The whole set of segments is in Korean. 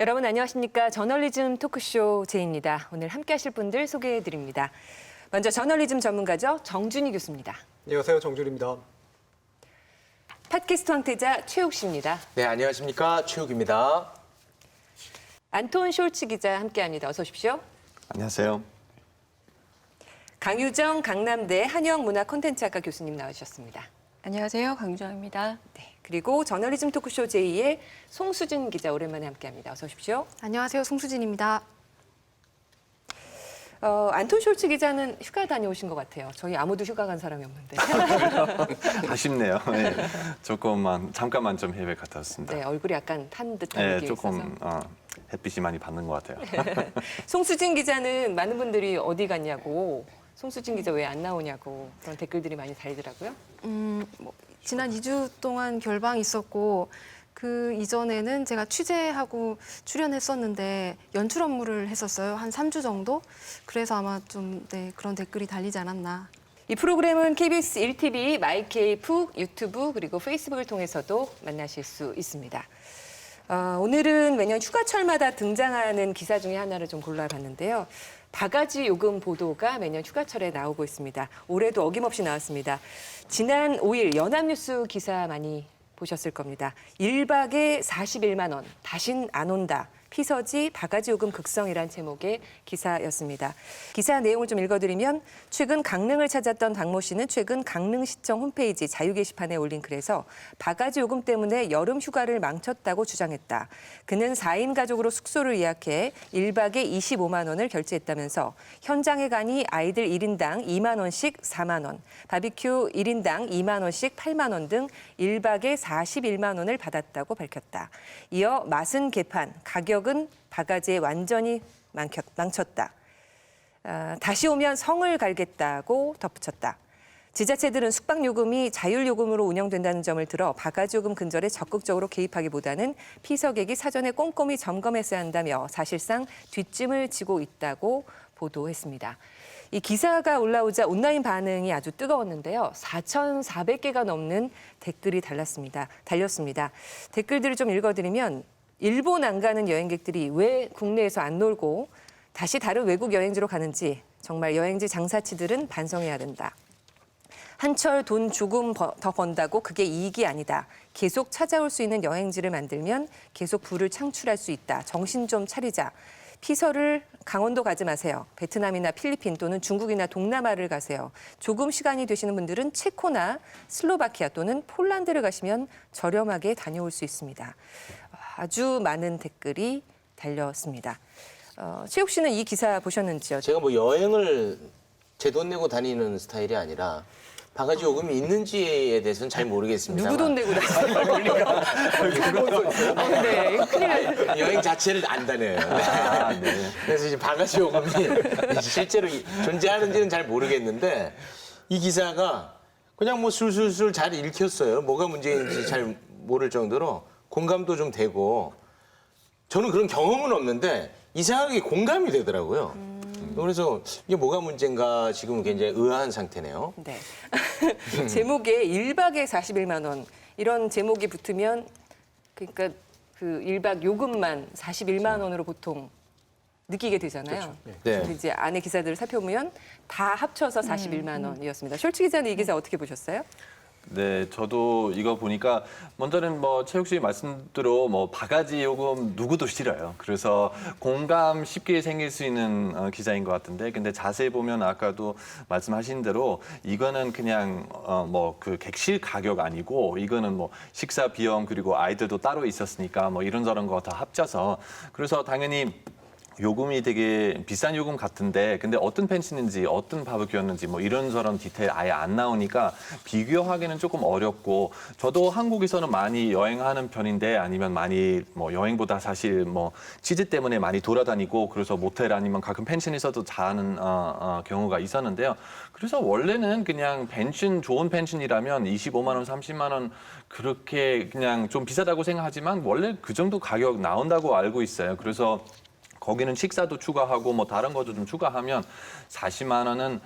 여러분 안녕하십니까? 저널리즘 토크쇼 제이입니다. 오늘 함께 하실 분들 소개해드립니다. 먼저 저널리즘 전문가죠. 정준희 교수입니다. 안녕하세요. 정준희입니다. 팟캐스트 황태자 최욱 씨입니다. 네, 안녕하십니까. 최욱입니다. 안톤 숄츠 기자 함께합니다. 어서 오십시오. 안녕하세요. 강유정 강남대 한영문화콘텐츠학과 교수님 나와주셨습니다. 안녕하세요. 강주영입니다. 네, 그리고 저널리즘 토크쇼 제2의 송수진 기자 오랜만에 함께합니다. 어서 오십시오. 안녕하세요. 송수진입니다. 안톤 숄츠 기자는 휴가 다녀오신 것 같아요. 저희 아무도 휴가 간 사람이 없는데. 아쉽네요. 네. 잠깐만 좀 해외 갔다 왔습니다. 네, 얼굴이 약간 탄 듯한 네, 느낌이 조금 있어서. 햇빛이 많이 받는 것 같아요. 송수진 기자는 많은 분들이 어디 갔냐고, 송수진 기자 왜 안 나오냐고 그런 댓글들이 많이 달리더라고요. 지난 2주 동안 결방이 있었고 그 이전에는 제가 취재하고 출연했었는데 연출 업무를 했었어요. 한 3주 정도. 그래서 아마 좀 그런 댓글이 달리지 않았나. 이 프로그램은 KBS 1TV, 마이케이프, 유튜브 그리고 페이스북을 통해서도 만나실 수 있습니다. 오늘은 매년 휴가철마다 등장하는 기사 중에 하나를 좀 골라봤는데요. 바가지 요금 보도가 매년 휴가철에 나오고 있습니다. 올해도 어김없이 나왔습니다. 지난 5일 연합뉴스 기사 많이 보셨을 겁니다. 1박에 41만 원, 다신 안 온다. 피서지 바가지 요금 극성이란 제목의 기사였습니다. 기사 내용을 좀 읽어드리면 최근 강릉을 찾았던 박모 씨는 최근 강릉시청 홈페이지 자유 게시판에 올린 글에서 바가지 요금 때문에 여름 휴가를 망쳤다고 주장했다. 그는 4인 가족으로 숙소를 예약해 1박에 25만 원을 결제했다면서 현장에 가니 아이들 1인당 2만 원씩 4만 원, 바비큐 1인당 2만 원씩 8만 원 등 1박에 41만 원을 받았다고 밝혔다. 이어 맛은 개판, 가격은 바가지에 완전히 망쳤다. 다시 오면 성을 갈겠다고 덧붙였다. 지자체들은 숙박요금이 자율요금으로 운영된다는 점을 들어 바가지요금 근절에 적극적으로 개입하기보다는 피서객이 사전에 꼼꼼히 점검했어야 한다며 사실상 뒷짐을 지고 있다고 보도했습니다. 이 기사가 올라오자 온라인 반응이 아주 뜨거웠는데요. 4,400개가 넘는 댓글이 달렸습니다. 댓글들을 좀 읽어드리면 일본 안 가는 여행객들이 왜 국내에서 안 놀고 다시 다른 외국 여행지로 가는지 정말 여행지 장사치들은 반성해야 된다. 한철 돈 조금 더 번다고 그게 이익이 아니다. 계속 찾아올 수 있는 여행지를 만들면 계속 부를 창출할 수 있다. 정신 좀 차리자. 피서를 강원도 가지 마세요. 베트남이나 필리핀 또는 중국이나 동남아를 가세요. 조금 시간이 되시는 분들은 체코나 슬로바키아 또는 폴란드를 가시면 저렴하게 다녀올 수 있습니다. 아주 많은 댓글이 달렸습니다. 최욱 씨는 이 기사 보셨는지요? 제가 뭐 여행을 제 돈 내고 다니는 스타일이 아니라 바가지 요금이 있는지에 대해서는 잘 모르겠습니다. 누구 돈 내고 다니세요? 네, 큰일 났어요. 여행 자체를 안 다녀요. 네. 그래서 이제 바가지 요금이 실제로 존재하는지는 잘 모르겠는데 이 기사가 그냥 뭐 술술술 잘 읽혔어요. 뭐가 문제인지 잘 모를 정도로 공감도 좀 되고 저는 그런 경험은 없는데 이상하게 공감이 되더라고요. 그래서 이게 뭐가 문제인가 지금은 굉장히 의아한 상태네요. 네. 제목에 1박에 41만 원 이런 제목이 붙으면 그러니까 그 1박 요금만 41만 원으로 보통 느끼게 되잖아요. 네. 근데 이제 안에 기사들을 살펴보면 다 합쳐서 41만 원이었습니다. 숄츠 기자는 이 기사 어떻게 보셨어요? 네, 저도 이거 보니까 먼저는 뭐 최욱 씨 말씀대로 뭐 바가지 요금 누구도 싫어요. 그래서 공감 쉽게 생길 수 있는 기사인 것 같은데, 근데 자세히 보면 아까도 말씀하신 대로 이거는 그냥 뭐 그 객실 가격 아니고 이거는 뭐 식사 비용 그리고 아이들도 따로 있었으니까 뭐 이런저런 거 다 합쳐서 그래서 당연히. 요금이 되게 비싼 요금 같은데 근데 어떤 펜션인지 어떤 바베큐였는지 뭐 이런저런 디테일 아예 안 나오니까 비교하기는 조금 어렵고 저도 한국에서는 많이 여행하는 편인데 아니면 많이 뭐 여행보다 사실 뭐 취재 때문에 많이 돌아다니고 그래서 모텔 아니면 가끔 펜션에서도 자는 경우가 있었는데요. 그래서 원래는 그냥 펜션 좋은 펜션이라면 25만 원, 30만 원 그렇게 그냥 좀 비싸다고 생각하지만 원래 그 정도 가격 나온다고 알고 있어요. 그래서 거기는 식사도 추가하고 뭐 다른 것도 좀 추가하면 40만 원은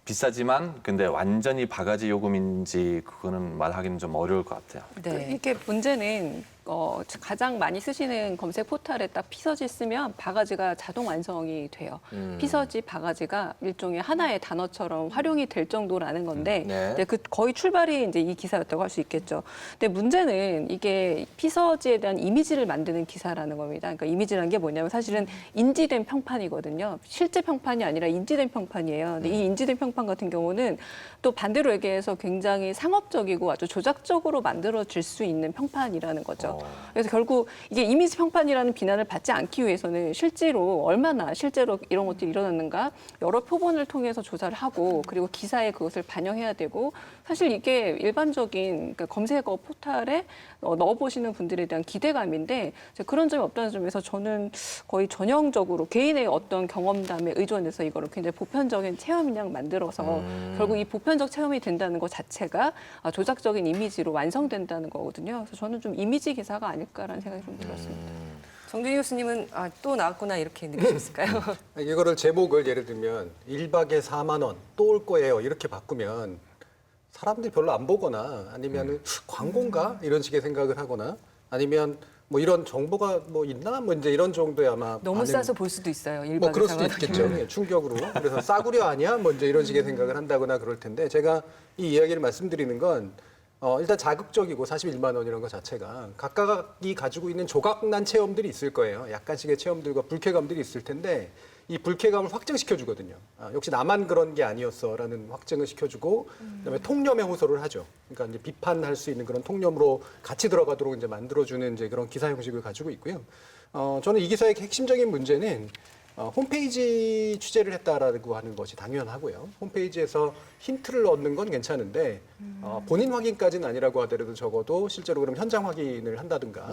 비싸지만 근데 완전히 바가지 요금인지 그거는 말하기는 좀 어려울 것 같아요. 네. 이게 문제는 가장 많이 쓰시는 검색 포털에 딱 피서지 쓰면 바가지가 자동 완성이 돼요. 피서지, 바가지가 일종의 하나의 단어처럼 활용이 될 정도라는 건데 네. 근데 그 거의 출발이 이제 이 기사였다고 할 수 있겠죠. 근데 문제는 이게 피서지에 대한 이미지를 만드는 기사라는 겁니다. 그러니까 이미지라는 게 뭐냐면 사실은 인지된 평판이거든요. 실제 평판이 아니라 인지된 평판이에요. 근데 이 인지된 평판 같은 경우는 또 반대로 얘기해서 굉장히 상업적이고 아주 조작적으로 만들어질 수 있는 평판이라는 거죠. 그래서 결국 이게 이미지 평판이라는 비난을 받지 않기 위해서는 실제로 얼마나 실제로 이런 것들이 일어났는가 여러 표본을 통해서 조사를 하고 그리고 기사에 그것을 반영해야 되고 사실 이게 일반적인 그러니까 검색어 포털에 넣어보시는 분들에 대한 기대감인데 그런 점이 없다는 점에서 저는 거의 전형적으로 개인의 어떤 경험담에 의존해서 이거를 굉장히 보편적인 체험이냥 만들어서 결국 이 보편적 체험이 된다는 것 자체가 조작적인 이미지로 완성된다는 거거든요. 그래서 저는 좀 이미지 기사가 아닐까라는 생각이 좀 들었습니다. 정준희 교수님은 또 나왔구나 이렇게 느끼셨을까요? 이거를 제목을 예를 들면 1박에 4만 원 또 올 거예요 이렇게 바꾸면 사람들이 별로 안 보거나 아니면 광고인가 이런 식의 생각을 하거나 아니면 뭐 이런 정보가 뭐 있나 뭐 이제 이런 정도의 아마 너무 반응- 싸서 볼 수도 있어요. 뭐 그럴 수도 일반적으로. 있겠죠. 예, 충격으로. 그래서 싸구려 아니야? 뭐 이제 이런 식의 생각을 한다거나 그럴 텐데 제가 이 이야기를 말씀드리는 건 일단 자극적이고 41만 원이라는 것 자체가 각각이 가지고 있는 조각난 체험들이 있을 거예요. 약간씩의 체험들과 불쾌감들이 있을 텐데 이 불쾌감을 확증시켜 주거든요. 역시 나만 그런 게 아니었어라는 확증을 시켜주고 그다음에 통념의 호소를 하죠. 그러니까 이제 비판할 수 있는 그런 통념으로 같이 들어가도록 이제 만들어주는 이제 그런 기사 형식을 가지고 있고요. 저는 이 기사의 핵심적인 문제는 홈페이지 취재를 했다라고 하는 것이 당연하고요. 홈페이지에서 힌트를 얻는 건 괜찮은데 본인 확인까지는 아니라고 하더라도 적어도 실제로 그럼 현장 확인을 한다든가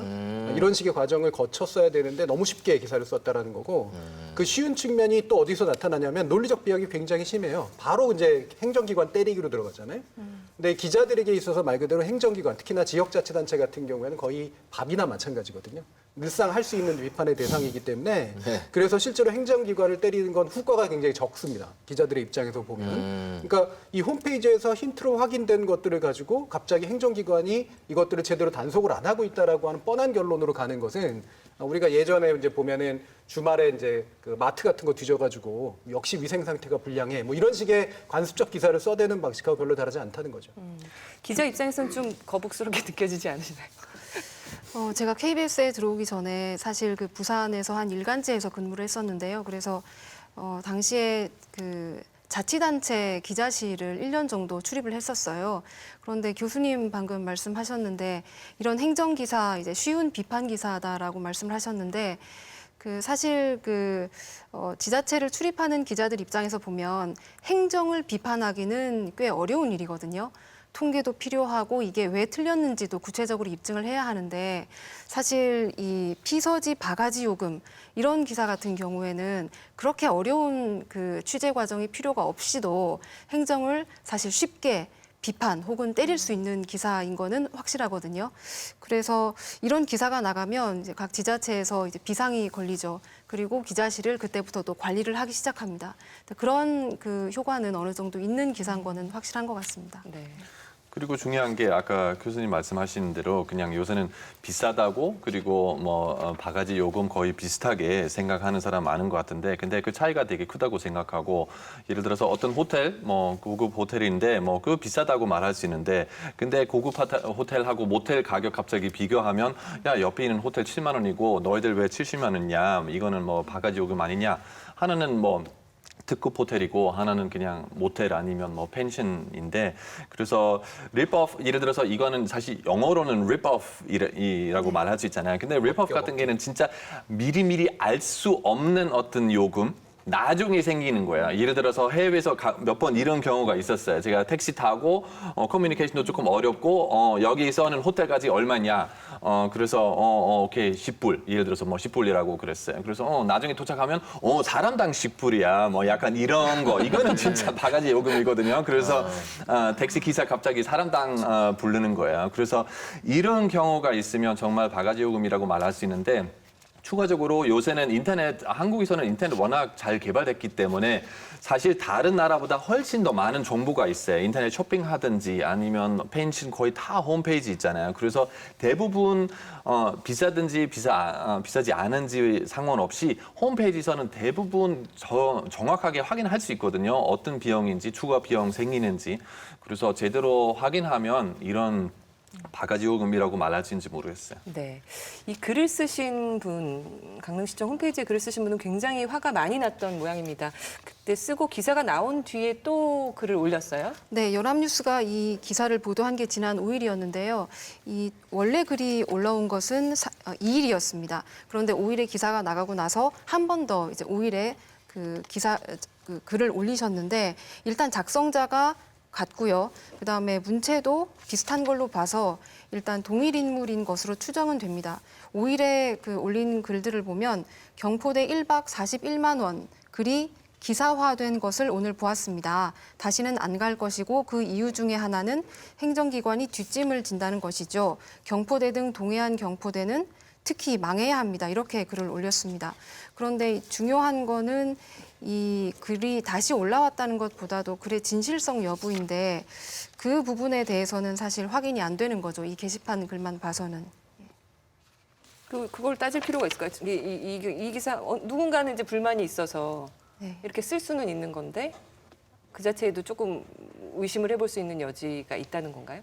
이런 식의 과정을 거쳤어야 되는데 너무 쉽게 기사를 썼다라는 거고 그 쉬운 측면이 또 어디서 나타나냐면 논리적 비약이 굉장히 심해요. 바로 이제 행정기관 때리기로 들어갔잖아요. 근데 기자들에게 있어서 말 그대로 행정기관, 특히나 지역자치단체 같은 경우에는 거의 밥이나 마찬가지거든요. 늘상 할 수 있는 비판의 대상이기 때문에 그래서 실제로 행정기관을 때리는 건 후과가 굉장히 적습니다. 기자들의 입장에서 보면. 그러니까 이 홈페이지에서 힌트로 확인된 것들을 가지고 갑자기 행정기관이 이것들을 제대로 단속을 안 하고 있다라고 하는 뻔한 결론으로 가는 것은 우리가 예전에 이제 보면은 주말에 이제 그 마트 같은 거 뒤져가지고 역시 위생 상태가 불량해 뭐 이런 식의 관습적 기사를 써대는 방식하고 별로 다르지 않다는 거죠. 기자 입장에서는 좀 거북스럽게 느껴지지 않으시나요? 제가 KBS에 들어오기 전에 사실 그 부산에서 한 일간지에서 근무를 했었는데요. 그래서 당시에 그 자치단체 기자실을 1년 정도 출입을 했었어요. 그런데 교수님 방금 말씀하셨는데 이런 행정기사 이제 쉬운 비판 기사다라고 말씀을 하셨는데 그 사실 그 지자체를 출입하는 기자들 입장에서 보면 행정을 비판하기는 꽤 어려운 일이거든요. 통계도 필요하고 이게 왜 틀렸는지도 구체적으로 입증을 해야 하는데 사실 이 피서지 바가지 요금 이런 기사 같은 경우에는 그렇게 어려운 그 취재 과정이 필요가 없이도 행정을 사실 쉽게 비판 혹은 때릴 수 있는 기사인 거는 확실하거든요. 그래서 이런 기사가 나가면 이제 각 지자체에서 이제 비상이 걸리죠. 그리고 기자실을 그때부터 또 관리를 하기 시작합니다. 그런 그 효과는 어느 정도 있는 기사인 거는 확실한 것 같습니다. 네. 그리고 중요한 게 아까 교수님 말씀하신 대로 그냥 요새는 비싸다고 그리고 뭐 바가지 요금 거의 비슷하게 생각하는 사람 많은 것 같은데 근데 그 차이가 되게 크다고 생각하고 예를 들어서 어떤 호텔 뭐 고급 호텔인데 뭐 그 비싸다고 말할 수 있는데 근데 고급 호텔하고 모텔 가격 갑자기 비교하면 야 옆에 있는 호텔 7만 원이고 너희들 왜 70만 원이냐 이거는 뭐 바가지 요금 아니냐 하나는 뭐 특급 호텔이고 하나는 그냥 모텔 아니면 뭐 펜션인데 그래서 rip-off 예를 들어서 이거는 사실 영어로는 rip-off이라고 말할 수 있잖아요. 근데 rip-off 같은 게는 진짜 미리미리 알 수 없는 어떤 요금 나중에 생기는 거야. 예를 들어서 해외에서 몇 번 이런 경우가 있었어요. 제가 택시 타고 커뮤니케이션도 조금 어렵고 여기서는 호텔까지 얼마냐. 그래서 오케이 10불. 예를 들어서 뭐 10불이라고 그랬어요. 그래서 나중에 도착하면 사람당 10불이야. 뭐 약간 이런 거. 이거는 진짜 바가지 요금이거든요. 그래서 택시 기사 갑자기 사람당 부르는 거야. 그래서 이런 경우가 있으면 정말 바가지 요금이라고 말할 수 있는데 추가적으로 요새는 한국에서는 인터넷 워낙 잘 개발됐기 때문에 사실 다른 나라보다 훨씬 더 많은 정보가 있어요. 인터넷 쇼핑하든지 아니면 펜션 거의 다 홈페이지 있잖아요. 그래서 대부분 비싸든지 비싸지 않은지 상관없이 홈페이지에서는 대부분 정확하게 확인할 수 있거든요. 어떤 비용인지, 추가 비용 생기는지. 그래서 제대로 확인하면 이런 바가지 요금이라고 말할지인지 모르겠어요. 네. 이 글을 쓰신 분, 강릉시청 홈페이지에 글을 쓰신 분은 굉장히 화가 많이 났던 모양입니다. 그때 쓰고 기사가 나온 뒤에 또 글을 올렸어요? 네, 연합뉴스가 이 기사를 보도한 게 지난 5일이었는데요. 이 원래 글이 올라온 것은 2일이었습니다. 그런데 5일에 기사가 나가고 나서 한 번 더 이제 5일에 그 글을 올리셨는데 일단 작성자가 같고요. 그다음에 문체도 비슷한 걸로 봐서 일단 동일 인물인 것으로 추정은 됩니다. 5일에 그 올린 글들을 보면 경포대 1박 41만 원 글이 기사화된 것을 오늘 보았습니다. 다시는 안 갈 것이고 그 이유 중에 하나는 행정기관이 뒷짐을 진다는 것이죠. 경포대 등 동해안 경포대는 특히 망해야 합니다. 이렇게 글을 올렸습니다. 그런데 중요한 거는 이 글이 다시 올라왔다는 것보다도 글의 진실성 여부인데 그 부분에 대해서는 사실 확인이 안 되는 거죠. 이 게시판 글만 봐서는. 그걸 따질 필요가 있을까요? 이 기사 누군가는 이제 불만이 있어서 네. 이렇게 쓸 수는 있는 건데 그 자체에도 조금 의심을 해볼 수 있는 여지가 있다는 건가요?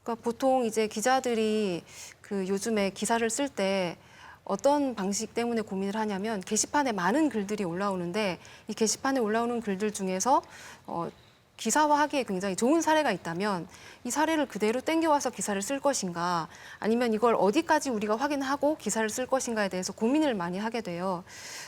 그러니까 보통 이제 기자들이 그 요즘에 기사를 쓸 때 어떤 방식 때문에 고민을 하냐면 게시판에 많은 글들이 올라오는데 이 게시판에 올라오는 글들 중에서 기사화하기에 굉장히 좋은 사례가 있다면 이 사례를 그대로 땡겨와서 기사를 쓸 것인가 아니면 이걸 어디까지 우리가 확인하고 기사를 쓸 것인가에 대해서 고민을 많이 하게 돼요.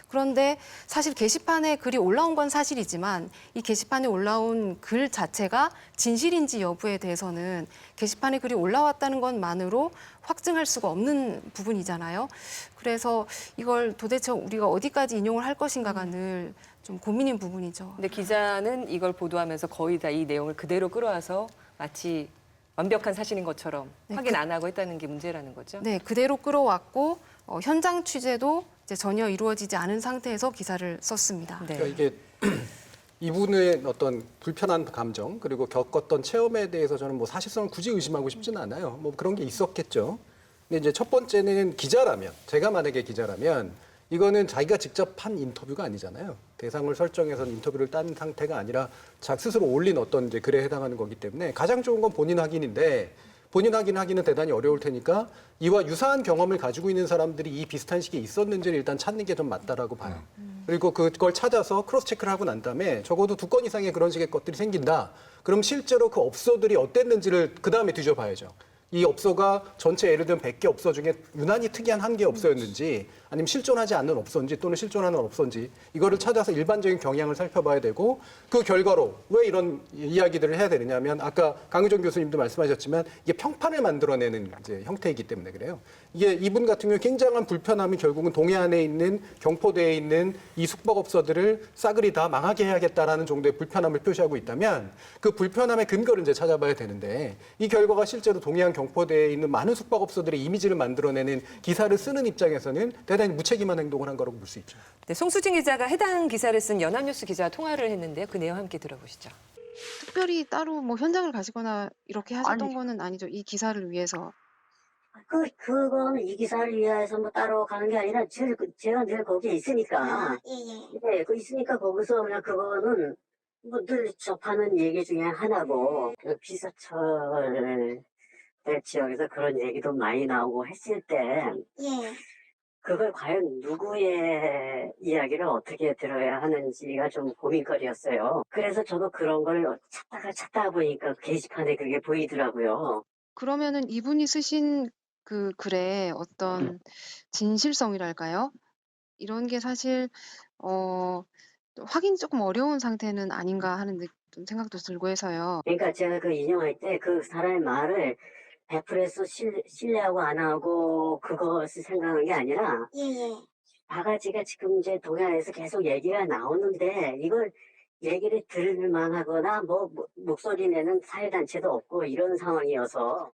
그런데 사실 게시판에 글이 올라온 건 사실이지만 이 게시판에 올라온 글 자체가 진실인지 여부에 대해서는 게시판에 글이 올라왔다는 것만으로 확증할 수가 없는 부분이잖아요. 그래서 이걸 도대체 우리가 어디까지 인용을 할 것인가가 늘 좀 고민인 부분이죠. 근데 기자는 이걸 보도하면서 거의 다 이 내용을 그대로 끌어와서 마치 완벽한 사실인 것처럼 네, 확인 안 하고 했다는 게 문제라는 거죠? 네, 그대로 끌어왔고 현장 취재도 이제 전혀 이루어지지 않은 상태에서 기사를 썼습니다. 네. 그러니까 이게 이분의 어떤 불편한 감정 그리고 겪었던 체험에 대해서 저는 뭐 사실성을 굳이 의심하고 싶지는 않아요. 뭐 그런 게 있었겠죠. 근데 이제 첫 번째는 기자라면 제가 만약에 기자라면 이거는 자기가 직접 한 인터뷰가 아니잖아요. 대상을 설정해서 인터뷰를 딴 상태가 아니라 스스로 올린 어떤 이제 글에 해당하는 거기 때문에 가장 좋은 건 본인 확인인데 본인 확인하기는 대단히 어려울 테니까 이와 유사한 경험을 가지고 있는 사람들이 이 비슷한 시기에 있었는지를 일단 찾는 게 좀 맞다라고 봐요. 그리고 그걸 찾아서 크로스 체크를 하고 난 다음에 적어도 2건 이상의 그런 식의 것들이 생긴다. 그럼 실제로 그 업소들이 어땠는지를 그 다음에 뒤져봐야죠. 이 업소가 전체 예를 들면 100개 업소 중에 유난히 특이한 한 개 업소였는지 아니면 실존하지 않는 업소인지 또는 실존하는 업소인지 이거를 찾아서 일반적인 경향을 살펴봐야 되고 그 결과로 왜 이런 이야기들을 해야 되느냐면 아까 강의정 교수님도 말씀하셨지만 이게 평판을 만들어내는 이제 형태이기 때문에 그래요. 이게 이분 같은 경우 굉장한 불편함이 결국은 동해안에 있는 경포대에 있는 이 숙박업소들을 싸그리 다 망하게 해야겠다라는 정도의 불편함을 표시하고 있다면 그 불편함의 근거를 이제 찾아봐야 되는데 이 결과가 실제로 동해안 경포대에 있는 많은 숙박업소들의 이미지를 만들어내는 기사를 쓰는 입장에서는 대단히 무책임한 행동을 한 거라고 볼 수 있죠. 네, 송수진 기자가 해당 기사를 쓴 연합뉴스 기자와 통화를 했는데요. 그 내용 함께 들어보시죠. 특별히 따로 뭐 현장을 가시거나 이렇게 하셨던 아니. 거는 아니죠. 이 기사를 위해서. 그거는 이 기사를 위해서 뭐 따로 가는 게 아니라 제가 늘 거기에 있으니까. 네, 그 있으니까 거기서 그냥 그거는 뭐 늘 접하는 얘기 중에 하나고, 그 비서철 대 지역에서 그런 얘기도 많이 나오고 했을 때, 그걸 과연 누구의 이야기를 어떻게 들어야 하는지가 좀 고민거리였어요. 그래서 저도 그런 걸 찾다가 보니까 게시판에 그게 보이더라고요. 그러면은 이분이 쓰신 그 글의 어떤 진실성이랄까요? 이런 게 사실 확인이 조금 어려운 상태는 아닌가 하는 좀 생각도 들고 해서요. 그러니까 제가 그 인용할 때 그 사람의 말을 100% 신뢰하고 안 하고 그것을 생각한 게 아니라 바가지가 지금 이제 동해안에서 계속 얘기가 나오는데 이걸 얘기를 들을 만하거나 뭐 목소리 내는 사회단체도 없고 이런 상황이어서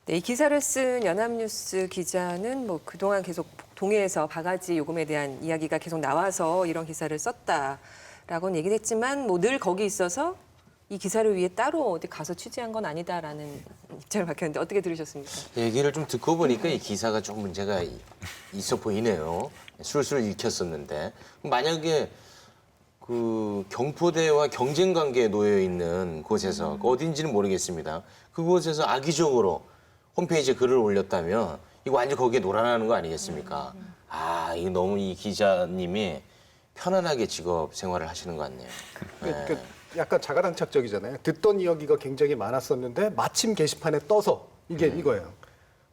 네, 이 기사를 쓴 연합뉴스 기자는 뭐 그동안 계속 동해에서 바가지 요금에 대한 이야기가 계속 나와서 이런 기사를 썼다라고는 얘기를 했지만 뭐 늘 거기 있어서 이 기사를 위해 따로 어디 가서 취재한 건 아니다라는 입장을 밝혔는데 어떻게 들으셨습니까? 얘기를 좀 듣고 보니까 이 기사가 좀 문제가 있어 보이네요. 술술 읽혔었는데 만약에 그 경포대와 경쟁 관계에 놓여 있는 곳에서 어딘지는 모르겠습니다. 그곳에서 악의적으로 홈페이지에 글을 올렸다면 이거 완전 거기에 놀아나는 거 아니겠습니까? 아, 이거 너무 이 기자님이 편안하게 직업 생활을 하시는 것 같네요. 그 약간 자가당착적이잖아요. 듣던 이야기가 굉장히 많았었는데 마침 게시판에 떠서 이게 이거예요.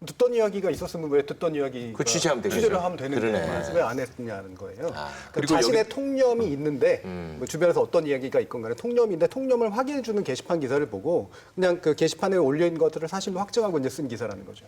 듣던 이야기가 있었으면 왜 듣던 이야기 그 취재하면 되겠죠. 취재를 하면 되는데 그러네. 왜 안 했냐는 거예요. 그러니까 그리고 자신의 통념이 있는데 뭐 주변에서 어떤 이야기가 있건 간에 통념인데 통념을 확인해 주는 게시판 기사를 보고 그냥 그 게시판에 올린 것들을 사실로 확정하고 이제 쓴 기사라는 거죠.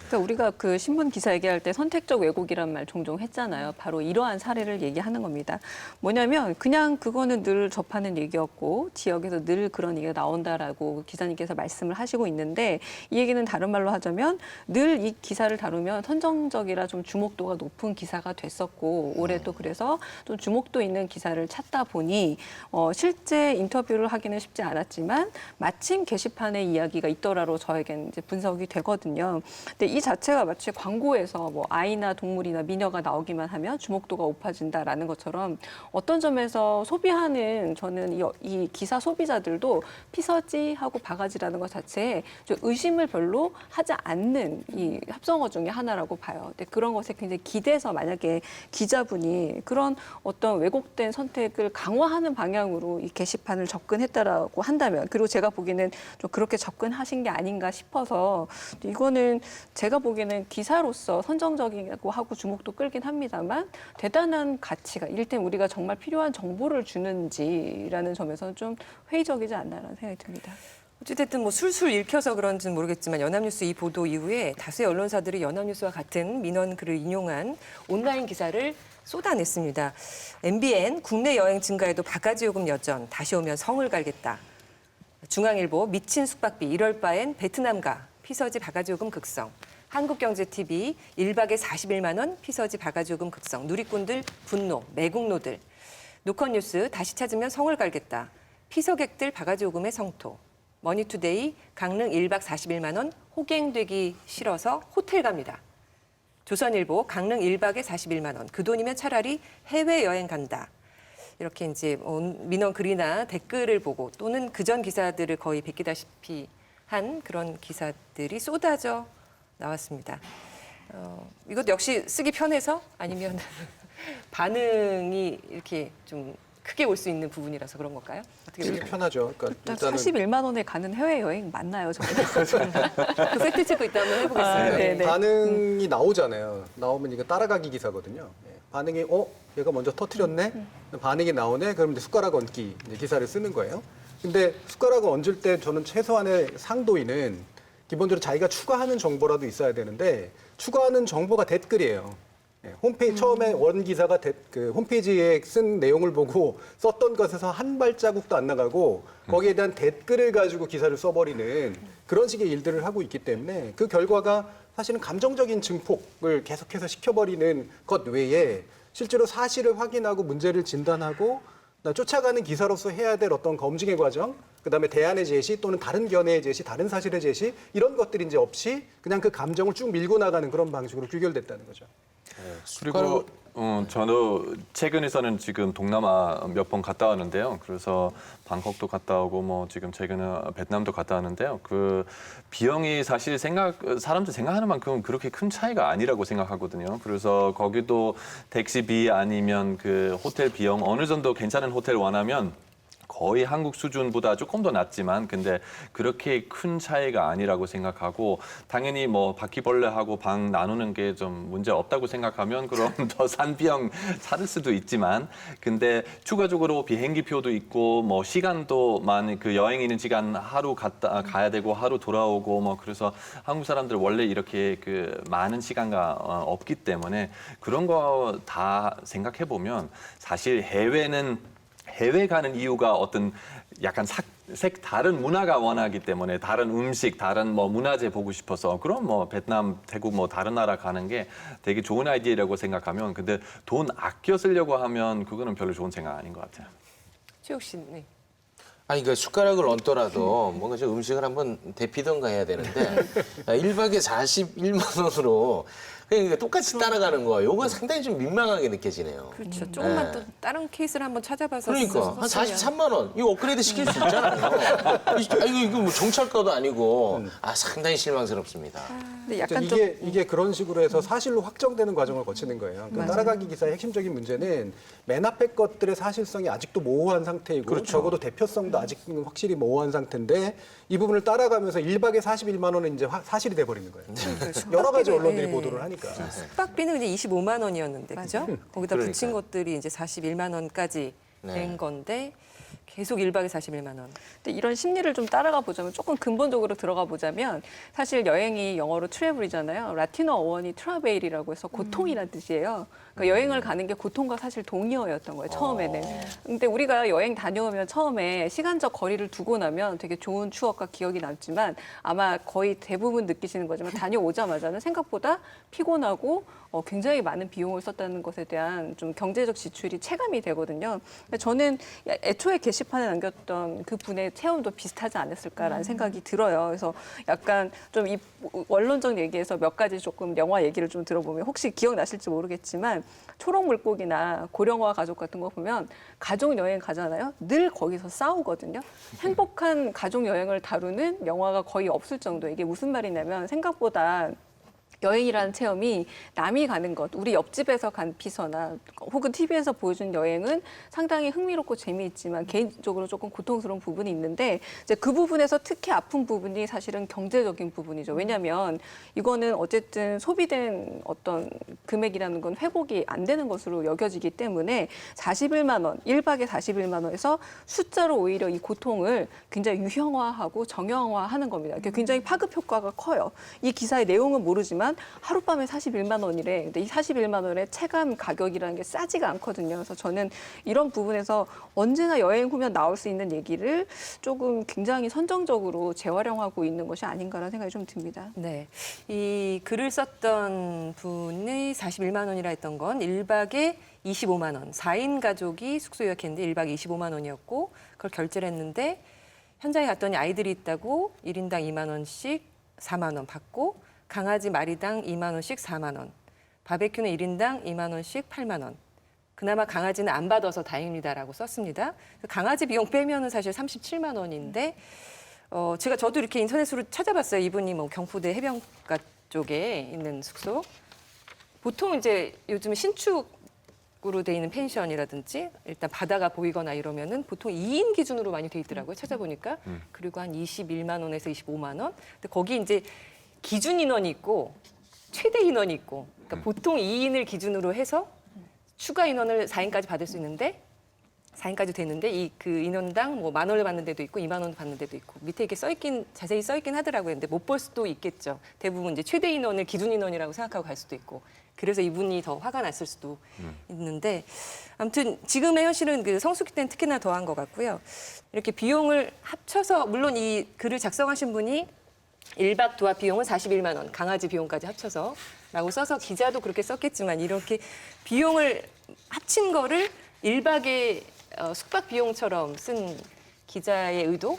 그러니까 우리가 그 신문 기사 얘기할 때 선택적 왜곡이란 말 종종 했잖아요. 바로 이러한 사례를 얘기하는 겁니다. 뭐냐면 그냥 그거는 늘 접하는 얘기였고 지역에서 늘 그런 얘기가 나온다라고 기자님께서 말씀을 하시고 있는데 이 얘기는 다른 말로 하자면 늘 이 기사를 다루면 선정적이라 좀 주목도가 높은 기사가 됐었고 올해 또 그래서 좀 주목도 있는 기사를 찾다 보니 실제 인터뷰를 하기는 쉽지 않았지만 마침 게시판에 이야기가 있더라로 저에겐 이제 분석이 되거든요. 근데 이 자체가 마치 광고에서 뭐 아이나 동물이나 미녀가 나오기만 하면 주목도가 높아진다라는 것처럼 어떤 점에서 소비하는 저는 이 기사 소비자들도 피서지하고 바가지라는 것 자체에 좀 의심을 별로 하지 않는 이 합성어 중에 하나라고 봐요. 근데 그런 것에 굉장히 기대서 만약에 기자분이 그런 어떤 왜곡된 선택을 강화하는 방향으로 이 게시판을 접근했다라고 한다면 그리고 제가 보기에는 좀 그렇게 접근하신 게 아닌가 싶어서 이거는 제가 보기에는 기사로서 선정적이고 하고 주목도 끌긴 합니다만 대단한 가치가 이를테면 우리가 정말 필요한 정보를 주는지라는 점에서는 좀 회의적이지 않나라는 생각이 듭니다. 어쨌든 뭐 술술 읽혀서 그런지는 모르겠지만 연합뉴스 이 보도 이후에 다수의 언론사들이 연합뉴스와 같은 민원 글을 인용한 온라인 기사를 쏟아냈습니다. MBN 국내 여행 증가에도 바가지 요금 여전 다시 오면 성을 갈겠다. 중앙일보 미친 숙박비 이럴 바엔 베트남 가 피서지 바가지 요금 극성. 한국경제TV 1박에 41만 원 피서지 바가지 요금 극성. 누리꾼들 분노 매국노들. 노컷뉴스 다시 찾으면 성을 갈겠다. 피서객들 바가지 요금의 성토. 머니투데이 강릉 1박 41만 원 호갱되기 싫어서 호텔 갑니다. 조선일보 강릉 1박에 41만 원. 그 돈이면 차라리 해외여행 간다. 이렇게 이제 민원 글이나 댓글을 보고 또는 그전 기사들을 거의 베끼다시피 한 그런 기사들이 쏟아져 나왔습니다. 이것 역시 쓰기 편해서 아니면 반응이 이렇게 좀 크게 올 수 있는 부분이라서 그런 걸까요? 어떻게 쓰기 보세요? 편하죠. 그러니까 일단 41만 원에 가는 해외여행 맞나요? 저는? 그 팩트 체크 있다 한번 해보겠습니다. 네, 네. 반응이 나오잖아요. 나오면 이거 따라가기 기사거든요. 반응이 얘가 먼저 터트렸네. 반응이 나오네. 그럼 이제 숟가락 얹기 이제 기사를 쓰는 거예요. 근데 숟가락을 얹을 때 저는 최소한의 상도인은 기본적으로 자기가 추가하는 정보라도 있어야 되는데 추가하는 정보가 댓글이에요. 홈페이지 처음에 원 기사가 그 홈페이지에 쓴 내용을 보고 썼던 것에서 한 발자국도 안 나가고 거기에 대한 댓글을 가지고 기사를 써버리는 그런 식의 일들을 하고 있기 때문에 그 결과가 사실은 감정적인 증폭을 계속해서 시켜버리는 것 외에 실제로 사실을 확인하고 문제를 진단하고 쫓아가는 기사로서 해야 될 어떤 검증의 과정, 그다음에 대안의 제시 또는 다른 견해의 제시, 다른 사실의 제시 이런 것들이 이제 없이 그냥 그 감정을 쭉 밀고 나가는 그런 방식으로 규결됐다는 거죠. 그리고 저도 최근에서는 지금 동남아 몇 번 갔다 왔는데요. 그래서 방콕도 갔다 오고 뭐 지금 최근에 베트남도 갔다 왔는데요. 그 비용이 사실 사람들 생각하는 만큼 그렇게 큰 차이가 아니라고 생각하거든요. 그래서 거기도 택시비 아니면 그 호텔 비용 어느 정도 괜찮은 호텔 원하면 거의 한국 수준보다 조금 더 낮지만 근데 그렇게 큰 차이가 아니라고 생각하고 당연히 뭐 바퀴벌레하고 방 나누는 게 좀 문제 없다고 생각하면 그럼 더 싼 비용 찾을 수도 있지만 근데 추가적으로 비행기표도 있고 뭐 시간도 많이 그 여행 있는 시간 하루 가야 되고 하루 돌아오고 뭐 그래서 한국 사람들 원래 이렇게 그 많은 시간가 없기 때문에 그런 거 다 생각해 보면 사실 해외 가는 이유가 어떤 약간 다른 문화가 원하기 때문에 다른 음식, 다른 뭐 문화재 보고 싶어서 그럼 뭐 베트남, 태국 뭐 다른 나라 가는 게 되게 좋은 아이디어라고 생각하면 근데 돈 아껴 쓰려고 하면 그거는 별로 좋은 생각 아닌 것 같아요. 최욱 씨는 네. 아니, 그 숟가락을 얹더라도 뭔가 좀 음식을 한번 데피던가 해야 되는데 1박에 41만 원으로 그러니까 똑같이 따라가는 거 요건 상당히 좀 민망하게 느껴지네요. 그렇죠. 조금만 또 다른 케이스를 한번 찾아봐서 그러니까 한 썼으면. 43만 원 이거 업그레이드 시킬 수 있잖아요. 이거 뭐 정찰가도 아니고 상당히 실망스럽습니다. 근데 약간 이게 그런 식으로 해서 사실로 확정되는 과정을 거치는 거예요. 그러니까 따라가기 기사의 핵심적인 문제는 맨 앞에 것들의 사실성이 아직도 모호한 상태이고 그렇죠. 적어도 대표성도 아직 확실히 모호한 상태인데 이 부분을 따라가면서 1박에 41만 원은 이제 사실이 돼버리는 거예요. 여러 가지 언론들이 네. 보도를 하니까. 숙박비는 이제 25만 원이었는데 그죠? 거기다 붙인 그러니까요. 것들이 이제 41만 원까지 네. 된 건데 계속 1박에 41만 원. 근데 이런 심리를 좀 따라가 보자면 조금 근본적으로 들어가 보자면 사실 여행이 영어로 트래블이잖아요. 라틴어 어원이 트라베일이라고 해서 고통이라는 뜻이에요. 그러니까 여행을 가는 게 고통과 사실 동의어였던 거예요, 처음에는. 근데 우리가 여행 다녀오면 처음에 시간적 거리를 두고 나면 되게 좋은 추억과 기억이 남지만 아마 거의 대부분 느끼시는 거지만 다녀오자마자는 생각보다 피곤하고 굉장히 많은 비용을 썼다는 것에 대한 좀 경제적 지출이 체감이 되거든요. 저는 애초에 게시판에 남겼던 그 분의 체험도 비슷하지 않았을까라는 생각이 들어요. 그래서 약간 좀 이 원론적 얘기에서 몇 가지 조금 영화 얘기를 좀 들어보면 혹시 기억나실지 모르겠지만 초록 물고기나 고령화 가족 같은 거 보면 가족 여행 가잖아요. 늘 거기서 싸우거든요. 행복한 가족 여행을 다루는 영화가 거의 없을 정도. 이게 무슨 말이냐면 생각보다 여행이라는 체험이 남이 가는 것, 우리 옆집에서 간 피서나 혹은 TV에서 보여준 여행은 상당히 흥미롭고 재미있지만 개인적으로 조금 고통스러운 부분이 있는데 이제 그 부분에서 특히 아픈 부분이 사실은 경제적인 부분이죠. 왜냐하면 이거는 어쨌든 소비된 어떤 금액이라는 건 회복이 안 되는 것으로 여겨지기 때문에 41만 원, 1박에 41만 원에서 숫자로 오히려 이 고통을 굉장히 유형화하고 정형화하는 겁니다. 굉장히 파급 효과가 커요. 이 기사의 내용은 모르지만 하룻밤에 41만 원이래. 근데 이 41만 원의 체감 가격이라는 게 싸지가 않거든요. 그래서 저는 이런 부분에서 언제나 여행 후면 나올 수 있는 얘기를 조금 굉장히 선정적으로 재활용하고 있는 것이 아닌가라는 생각이 좀 듭니다. 네. 이 글을 썼던 분이 41만 원이라 했던 건 1박에 25만 원. 4인 가족이 숙소 예약했는데 1박에 25만 원이었고 그걸 결제를 했는데 현장에 갔더니 아이들이 있다고 1인당 2만 원씩 4만 원 받고 강아지 마리당 2만 원씩 4만 원. 바베큐는 1인당 2만 원씩 8만 원. 그나마 강아지는 안 받아서 다행입니다라고 썼습니다. 강아지 비용 빼면은 사실 37만 원인데 저도 이렇게 인터넷으로 찾아봤어요. 이분이 뭐 경포대 해변가 쪽에 있는 숙소. 보통 이제 요즘 신축으로 돼 있는 펜션이라든지 일단 바다가 보이거나 이러면은 보통 2인 기준으로 많이 돼 있더라고요. 찾아보니까. 그리고 한 21만 원에서 25만 원. 근데 거기 이제 기준 인원이 있고 최대 인원이 있고 그러니까 보통 2인을 기준으로 해서 추가 인원을 4인까지 받을 수 있는데 4인까지 되는데 이 그 인원당 뭐 10,000원을 받는 데도 있고 2만 원 받는 데도 있고 밑에 이렇게 자세히 써 있긴 하더라고요. 근데 못 볼 수도 있겠죠. 대부분 이제 최대 인원을 기준 인원이라고 생각하고 갈 수도 있고 그래서 이분이 더 화가 났을 수도 있는데 아무튼 지금의 현실은 그 성수기 때는 특히나 더한 것 같고요. 이렇게 비용을 합쳐서 물론 이 글을 작성하신 분이 1박 2화 비용은 41만 원, 강아지 비용까지 합쳐서 라고 써서 기자도 그렇게 썼겠지만 이렇게 비용을 합친 거를 1박의 숙박 비용처럼 쓴 기자의 의도?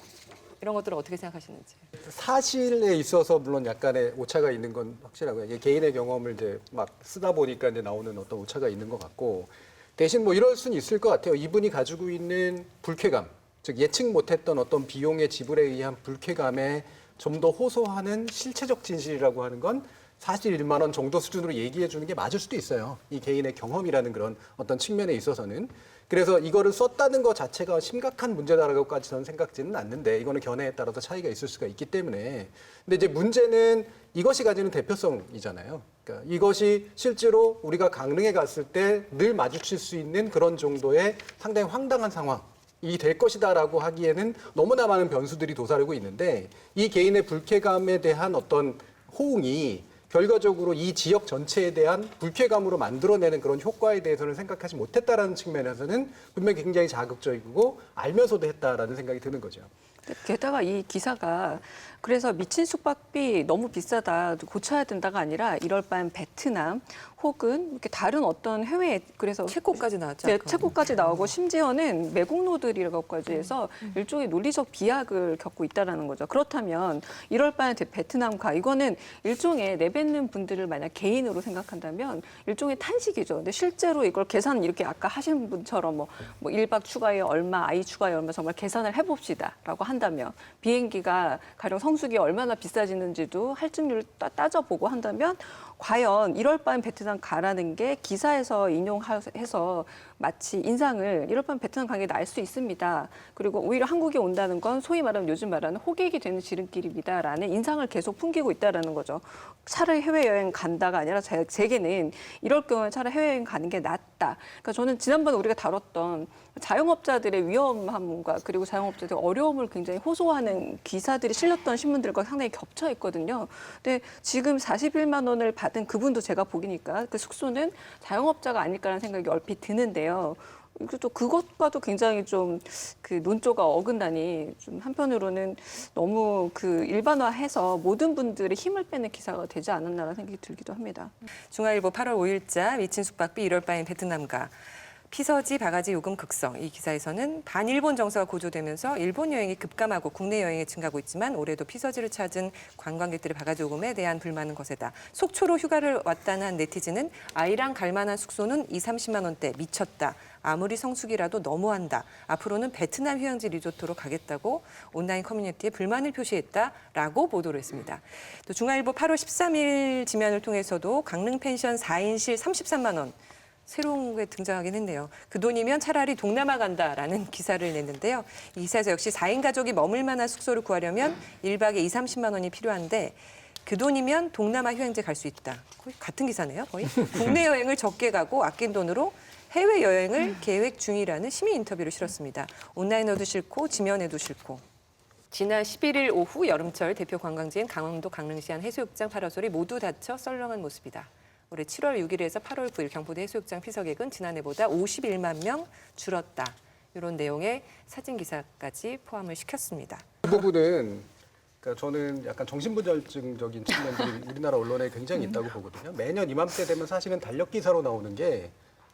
이런 것들은 어떻게 생각하시는지. 사실에 있어서 물론 약간의 오차가 있는 건 확실하고요. 이게 개인의 경험을 이제 막 쓰다 보니까 이제 나오는 어떤 오차가 있는 것 같고 대신 뭐 이럴 수는 있을 것 같아요. 이분이 가지고 있는 불쾌감, 즉 예측 못했던 어떤 비용의 지불에 의한 불쾌감에 좀 더 호소하는 실체적 진실이라고 하는 건 41만 원 정도 수준으로 얘기해 주는 게 맞을 수도 있어요. 이 개인의 경험이라는 그런 어떤 측면에 있어서는. 그래서 이거를 썼다는 것 자체가 심각한 문제다라고까지 저는 생각지는 않는데 이거는 견해에 따라서 차이가 있을 수가 있기 때문에. 근데 이제 문제는 이것이 가지는 대표성이잖아요. 그러니까 이것이 실제로 우리가 강릉에 갔을 때 늘 마주칠 수 있는 그런 정도의 상당히 황당한 상황. 이 될 것이다라고 하기에는 너무나 많은 변수들이 도사리고 있는데 이 개인의 불쾌감에 대한 어떤 호응이 결과적으로 이 지역 전체에 대한 불쾌감으로 만들어내는 그런 효과에 대해서는 생각하지 못했다라는 측면에서는 분명히 굉장히 자극적이고 알면서도 했다라는 생각이 드는 거죠. 게다가 이 기사가 그래서 미친 숙박비 너무 비싸다 고쳐야 된다가 아니라 이럴 바엔 베트남 혹은 이렇게 다른 어떤 해외 그래서 체코까지 나왔죠. 네, 아까. 체코까지 나오고 심지어는 매국노들이라고까지 해서 일종의 논리적 비약을 겪고 있다라는 거죠. 그렇다면 이럴 바엔 베트남 가 이거는 일종의 내뱉는 분들을 만약 개인으로 생각한다면 일종의 탄식이죠. 근데 실제로 이걸 계산 이렇게 아까 하신 분처럼 뭐 1박 추가에 얼마, 아이 추가에 얼마 정말 계산을 해봅시다라고 한다면 비행기가 가령 성수기 얼마나 비싸지는지도 할증률을 따져보고 한다면 과연 이럴 바엔 베트남 가라는 게 기사에서 인용해서 마치 인상을 이럴 바엔 베트남 가는 게 나을 수 있습니다. 그리고 오히려 한국에 온다는 건 소위 말하면 요즘 말하는 호객이 되는 지름길입니다라는 인상을 계속 풍기고 있다라는 거죠. 차라리 해외여행 간다가 아니라 제게는 이럴 경우에 차라리 해외여행 가는 게 낫다. 그러니까 저는 지난번에 우리가 다뤘던 자영업자들의 위험함과 그리고 자영업자들의 어려움을 굉장히 호소하는 기사들이 실렸던 신문들과 상당히 겹쳐 있거든요. 근데 지금 41만 원을 받은 그분도 제가 보기니까 그 숙소는 자영업자가 아닐까라는 생각이 얼핏 드는데요. 또 그것과도 굉장히 좀 그 논조가 어긋나니 좀 한편으로는 너무 그 일반화해서 모든 분들의 힘을 빼는 기사가 되지 않았나라는 생각이 들기도 합니다. 중앙일보 8월 5일자 미친 숙박비 이럴 바엔 베트남가. 피서지 바가지 요금 극성. 이 기사에서는 반일본 정서가 고조되면서 일본 여행이 급감하고 국내 여행이 증가하고 있지만 올해도 피서지를 찾은 관광객들의 바가지 요금에 대한 불만은 거세다. 속초로 휴가를 왔다는 한 네티즌은 아이랑 갈 만한 숙소는 20-30만 원대 미쳤다. 아무리 성수기라도 너무한다. 앞으로는 베트남 휴양지 리조트로 가겠다고 온라인 커뮤니티에 불만을 표시했다라고 보도를 했습니다. 또 중앙일보 8월 13일 지면을 통해서도 강릉 펜션 4인실 33만 원. 새로운 게 등장하긴 했네요. 그 돈이면 차라리 동남아 간다라는 기사를 냈는데요. 이 기사에서 역시 4인 가족이 머물 만한 숙소를 구하려면 1박에 20-30만 원이 필요한데 그 돈이면 동남아 휴양지 갈 수 있다. 거의 같은 기사네요. 거의. 국내 여행을 적게 가고 아낀 돈으로 해외여행을 계획 중이라는 시민 인터뷰를 실었습니다. 온라인에도 싫고 지면에도 싫고. 지난 11일 오후 여름철 대표 관광지인 강원도 강릉시 한 해수욕장 파라솔이 모두 닫혀 썰렁한 모습이다. 올해 7월 6일에서 8월 9일 경포대 해수욕장 피서객은 지난해보다 51만 명 줄었다. 이런 내용의 사진 기사까지 포함을 시켰습니다. 그 부분은 그러니까 저는 약간 정신분열증적인 측면들이 우리나라 언론에 굉장히 있다고 보거든요. 매년 이맘때 되면 사실은 달력 기사로 나오는 게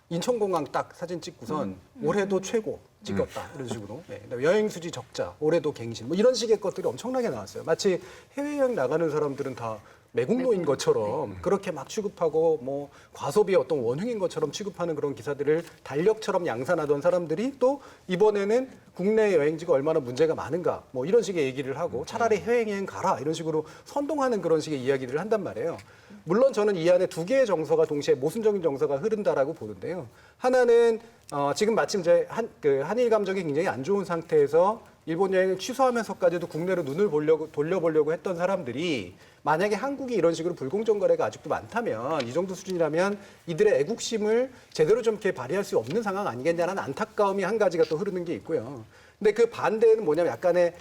인천공항 딱 사진 찍고선 올해도 최고 찍었다 이런 식으로 네. 여행 수지 적자 올해도 갱신 뭐 이런 식의 것들이 엄청나게 나왔어요. 마치 해외여행 나가는 사람들은 다 매국노인 것처럼 그렇게 막 취급하고 뭐 과소비의 어떤 원흉인 것처럼 취급하는 그런 기사들을 달력처럼 양산하던 사람들이 또 이번에는 국내 여행지가 얼마나 문제가 많은가 뭐 이런 식의 얘기를 하고 차라리 해외여행 가라 이런 식으로 선동하는 그런 식의 이야기를 한단 말이에요. 물론 저는 이 안에 두 개의 정서가 동시에 모순적인 정서가 흐른다라고 보는데요. 하나는 지금 마침 한일 감정이 굉장히 안 좋은 상태에서 일본 여행을 취소하면서까지도 국내로 눈을 돌려보려고 했던 사람들이 만약에 한국이 이런 식으로 불공정 거래가 아직도 많다면 이 정도 수준이라면 이들의 애국심을 제대로 좀 이렇게 발휘할 수 없는 상황 아니겠냐는 안타까움이 한 가지가 또 흐르는 게 있고요. 근데 그 반대는 뭐냐면 약간의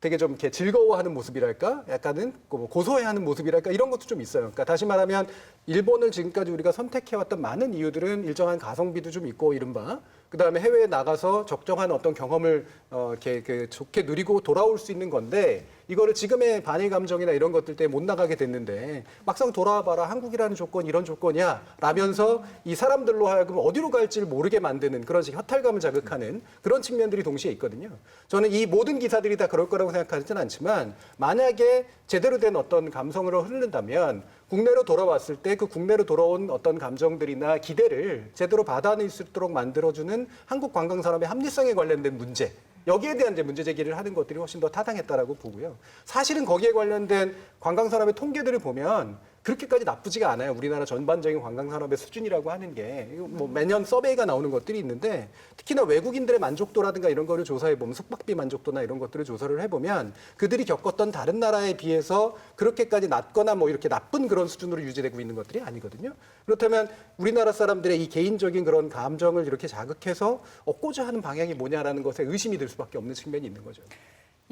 되게 좀 이렇게 즐거워하는 모습이랄까, 약간은 고소해하는 모습이랄까 이런 것도 좀 있어요. 그러니까 다시 말하면 일본을 지금까지 우리가 선택해왔던 많은 이유들은 일정한 가성비도 좀 있고 이른바 그다음에 해외에 나가서 적정한 어떤 경험을 이렇게 좋게 누리고 돌아올 수 있는 건데 이거를 지금의 반일 감정이나 이런 것들 때문에 못 나가게 됐는데 막상 돌아와봐라 한국이라는 조건 이런 조건이야 라면서 이 사람들로 하여금 어디로 갈지를 모르게 만드는 그런 식의 허탈감을 자극하는 그런 측면들이 동시에 있거든요. 저는 이 모든 기사들이 다 그럴 거라고 생각하지는 않지만 만약에 제대로 된 어떤 감성으로 흐른다면 국내로 돌아왔을 때 그 국내로 돌아온 어떤 감정들이나 기대를 제대로 받아낼 수 있도록 만들어주는 한국 관광 산업의 합리성에 관련된 문제 여기에 대한 이제 문제 제기를 하는 것들이 훨씬 더 타당했다라고 보고요. 사실은 거기에 관련된 관광 산업의 통계들을 보면 그렇게까지 나쁘지가 않아요. 우리나라 전반적인 관광 산업의 수준이라고 하는 게 뭐 매년 서베이가 나오는 것들이 있는데 특히나 외국인들의 만족도라든가 이런 거를 조사해 보면 숙박비 만족도나 이런 것들을 조사를 해보면 그들이 겪었던 다른 나라에 비해서 그렇게까지 낮거나 뭐 이렇게 나쁜 그런 수준으로 유지되고 있는 것들이 아니거든요. 그렇다면 우리나라 사람들의 이 개인적인 그런 감정을 이렇게 자극해서 얻고자 하는 방향이 뭐냐라는 것에 의심이 들 수밖에 없는 측면이 있는 거죠.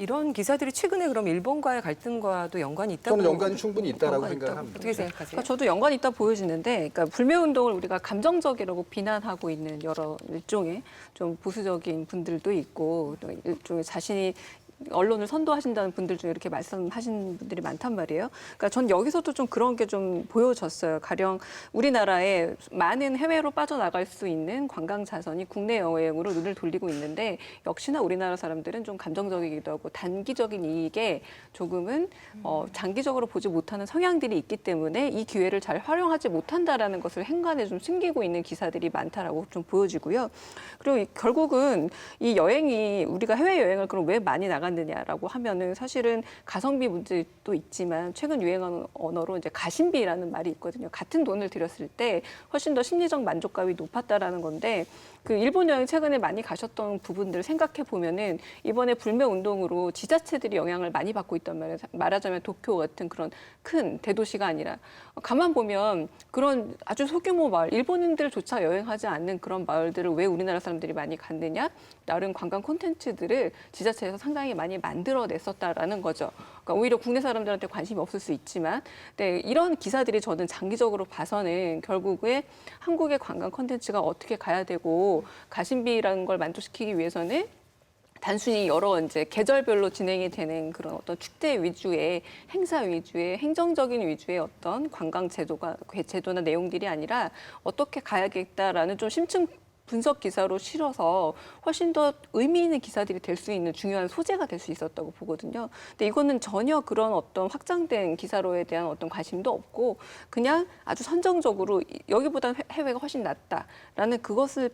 이런 기사들이 최근에 그럼 일본과의 갈등과도 연관이 있다고? 저는 연관이 충분히 있다라고 연관이 생각을 있다고. 합니다. 어떻게 생각하세요? 그러니까 저도 연관이 있다 보여지는데, 그러니까 불매운동을 우리가 감정적이라고 비난하고 있는 여러 일종의 좀 보수적인 분들도 있고, 또 일종의 자신이 언론을 선도하신다는 분들 중에 이렇게 말씀하신 분들이 많단 말이에요. 그러니까 전 여기서도 좀 그런 게 좀 보여졌어요. 가령 우리나라에 많은 해외로 빠져나갈 수 있는 관광 자선이 국내 여행으로 눈을 돌리고 있는데 역시나 우리나라 사람들은 좀 감정적이기도 하고 단기적인 이익에 조금은 장기적으로 보지 못하는 성향들이 있기 때문에 이 기회를 잘 활용하지 못한다라는 것을 행간에 좀 숨기고 있는 기사들이 많다라고 좀 보여지고요. 그리고 결국은 이 여행이 우리가 해외 여행을 그럼 왜 많이 나갔느냐라고 하면은 사실은 가성비 문제도 있지만 최근 유행하는 언어로 이제 가심비라는 말이 있거든요. 같은 돈을 들였을 때 훨씬 더 심리적 만족감이 높았다라는 건데 그 일본 여행 최근에 많이 가셨던 부분들 생각해 보면은 이번에 불매 운동으로 지자체들이 영향을 많이 받고 있단 말이에요. 말하자면 도쿄 같은 그런 큰 대도시가 아니라 가만 보면 그런 아주 소규모 마을, 일본인들조차 여행하지 않는 그런 마을들을 왜 우리나라 사람들이 많이 갔느냐? 나름 관광 콘텐츠들을 지자체에서 상당히 많이 만들어냈었다라는 거죠. 그러니까 오히려 국내 사람들한테 관심이 없을 수 있지만, 네, 이런 기사들이 저는 장기적으로 봐서는 결국에 한국의 관광 콘텐츠가 어떻게 가야 되고 가심비라는 걸 만족시키기 위해서는 단순히 여러 이제 계절별로 진행이 되는 그런 어떤 축제 위주의 행사 위주의 행정적인 위주의 어떤 관광 제도나 내용들이 아니라 어떻게 가야겠다라는 좀 심층 분석 기사로 실어서 훨씬 더 의미 있는 기사들이 될 수 있는 중요한 소재가 될 수 있었다고 보거든요. 근데 이거는 전혀 그런 어떤 확장된 기사로에 대한 어떤 관심도 없고 그냥 아주 선정적으로 여기보다 해외가 훨씬 낫다라는 그것을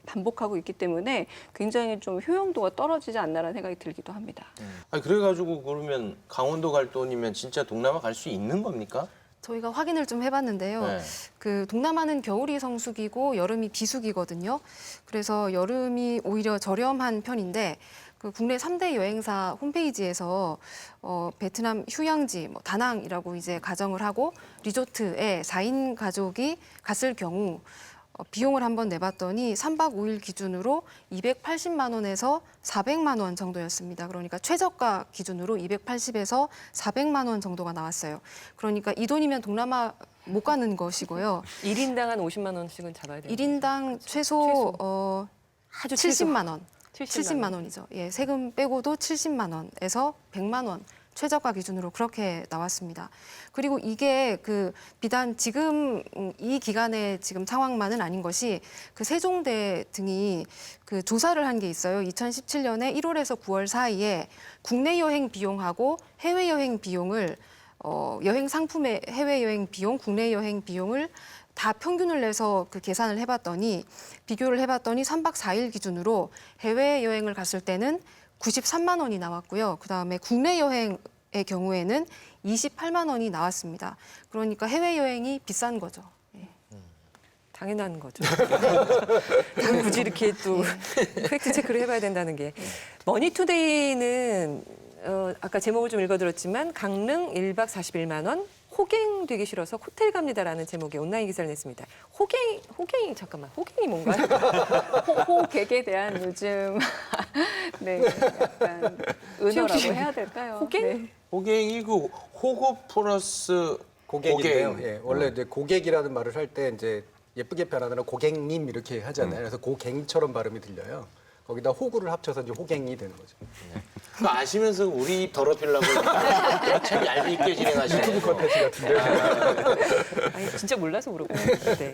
반복하고 있기 때문에 굉장히 좀 효용도가 떨어지지 않나라는 생각이 들기도 합니다. 아니, 그래가지고 그러면 강원도 갈 돈이면 진짜 동남아 갈 수 있는 겁니까? 저희가 확인을 좀 해봤는데요. 네. 그 동남아는 겨울이 성수기고 여름이 비수기거든요. 그래서 여름이 오히려 저렴한 편인데 그 국내 3대 여행사 홈페이지에서 베트남 휴양지 다낭이라고 이제 가정을 하고 리조트에 4인 가족이 갔을 경우 비용을 한번 내봤더니 3박 5일 기준으로 280만 원에서 400만 원 정도였습니다. 그러니까 최저가 기준으로 280에서 400만 원 정도가 나왔어요. 그러니까 이 돈이면 동남아 못 가는 것이고요. 1인당 한 50만 원씩은 잡아야 돼요. 1인당 최소 아주 최소. 70만 원. 70만 70만 원이죠. 예, 세금 빼고도 70만 원에서 100만 원. 최저가 기준으로 그렇게 나왔습니다. 그리고 이게 그 비단 지금 이 기간의 지금 상황만은 아닌 것이 그 세종대 등이 그 조사를 한 게 있어요. 2017년에 1월에서 9월 사이에 국내 여행 비용하고 해외 여행 비용을 여행 상품의 해외 여행 비용, 국내 여행 비용을 다 평균을 내서 그 계산을 해봤더니 비교를 해봤더니 3박 4일 기준으로 해외 여행을 갔을 때는 93만 원이 나왔고요. 그다음에 국내 여행의 경우에는 28만 원이 나왔습니다. 그러니까 해외여행이 비싼 거죠. 당연한 거죠. 뭘 굳이 이렇게 또 팩트 체크를 해봐야 된다는 게. 머니투데이는 아까 제목을 좀 읽어드렸지만 강릉 1박 41만 원, 호갱 되기 싫어서 호텔 갑니다라는 제목의 온라인 기사를 냈습니다. 호갱이 잠깐만, 호갱이 뭔가요? 호객에 대한 요즘 네, 약간 은어라고 해야 될까요? 호갱? 네. 호갱이 그 호구 플러스 고객인데요. 고갱. 예, 원래 이제 고객이라는 말을 할 때 이제 예쁘게 표현하느라 고객님 이렇게 하잖아요. 그래서 고갱처럼 발음이 들려요. 거기다 호구를 합쳐서 이제 호갱이 되는 거죠. 그거 아시면서 우리 입 더럽히려고 참 얄밉게 진행하시네요. 유튜브 콘텐츠 같은데. 아니, 진짜 몰라서 물어보요 네.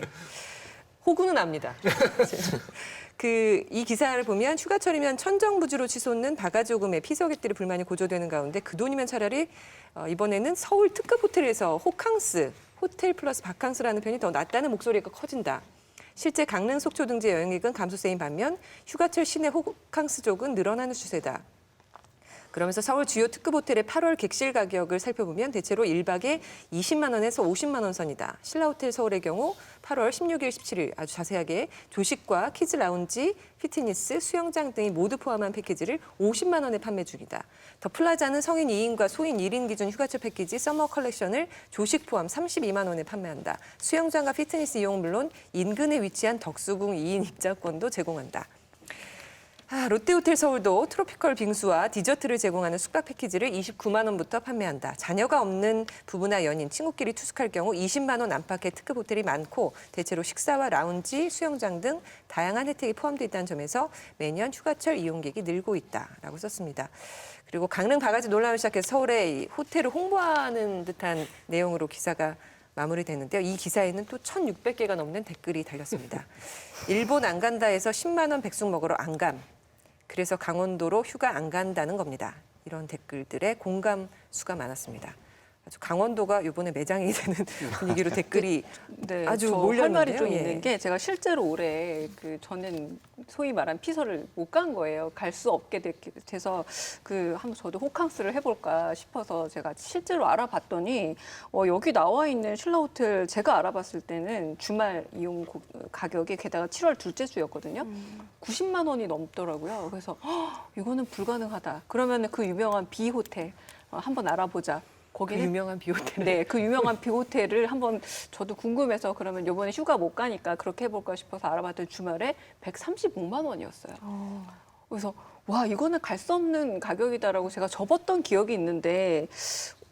호구는 압니다. 이 기사를 보면 휴가철이면 천정부지로 치솟는 바가지 요금에 피서객들의 불만이 고조되는 가운데 그 돈이면 차라리 이번에는 서울 특급 호텔에서 호캉스, 호텔 플러스 바캉스라는 편이 더 낫다는 목소리가 커진다. 실제 강릉, 속초 등지 여행객은 감소세인 반면 휴가철 시내 호캉스족은 늘어나는 추세다. 그러면서 서울 주요 특급 호텔의 8월 객실 가격을 살펴보면 대체로 1박에 20만 원에서 50만 원 선이다. 신라호텔 서울의 경우 8월 16일, 17일 아주 자세하게 조식과 키즈 라운지, 피트니스, 수영장 등이 모두 포함한 패키지를 50만 원에 판매 중이다. 더 플라자는 성인 2인과 소인 1인 기준 휴가철 패키지 서머 컬렉션을 조식 포함 32만 원에 판매한다. 수영장과 피트니스 이용은 물론 인근에 위치한 덕수궁 2인 입장권도 제공한다. 롯데호텔 서울도 트로피컬 빙수와 디저트를 제공하는 숙박 패키지를 29만 원부터 판매한다. 자녀가 없는 부부나 연인, 친구끼리 투숙할 경우 20만 원 안팎의 특급 호텔이 많고 대체로 식사와 라운지, 수영장 등 다양한 혜택이 포함되어 있다는 점에서 매년 휴가철 이용객이 늘고 있다라고 썼습니다. 그리고 강릉 바가지 논란을 시작해서 서울의 호텔을 홍보하는 듯한 내용으로 기사가 마무리됐는데요. 이 기사에는 또 1,600개가 넘는 댓글이 달렸습니다. 일본 안 간다에서 10만 원 백숙 먹으러 안 감. 그래서 강원도로 휴가 안 간다는 겁니다. 이런 댓글들에 공감 수가 많았습니다. 아주 강원도가 이번에 매장이 되는 분위기로 댓글이 네, 아주 저 할 말이 몰렸는데요. 좀 예. 있는 게 제가 실제로 올해 저는 소위 말한 피서를 못 간 거예요. 갈 수 없게 돼서 한번 저도 호캉스를 해볼까 싶어서 제가 실제로 알아봤더니 여기 나와 있는 신라 호텔 제가 알아봤을 때는 주말 이용 가격이 게다가 7월 둘째 주였거든요. 90만 원이 넘더라고요. 그래서 이거는 불가능하다. 그러면 그 유명한 B 호텔 한번 알아보자. 그 거기는 유명한 비호텔. 네, 그 유명한 비호텔을 한번 저도 궁금해서 그러면 이번에 휴가 못 가니까 그렇게 해볼까 싶어서 알아봤더니 주말에 135만 원이었어요. 그래서 와 이거는 갈 수 없는 가격이다라고 제가 접었던 기억이 있는데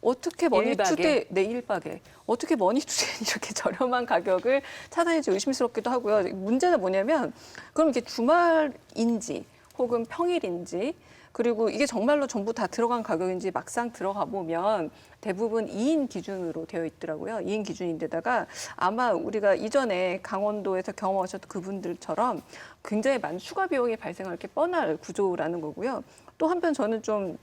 어떻게 머니투데이 네, 1박에 어떻게 머니투데이 이렇게 저렴한 가격을 찾아내지 의심스럽기도 하고요. 문제는 뭐냐면 그럼 이게 주말인지 혹은 평일인지 그리고 이게 정말로 전부 다 들어간 가격인지 막상 들어가 보면 대부분 2인 기준으로 되어 있더라고요. 2인 기준인데다가 아마 우리가 이전에 강원도에서 경험하셨던 그분들처럼 굉장히 많은 추가 비용이 발생할 게 뻔할 구조라는 거고요. 또 한편 저는 좀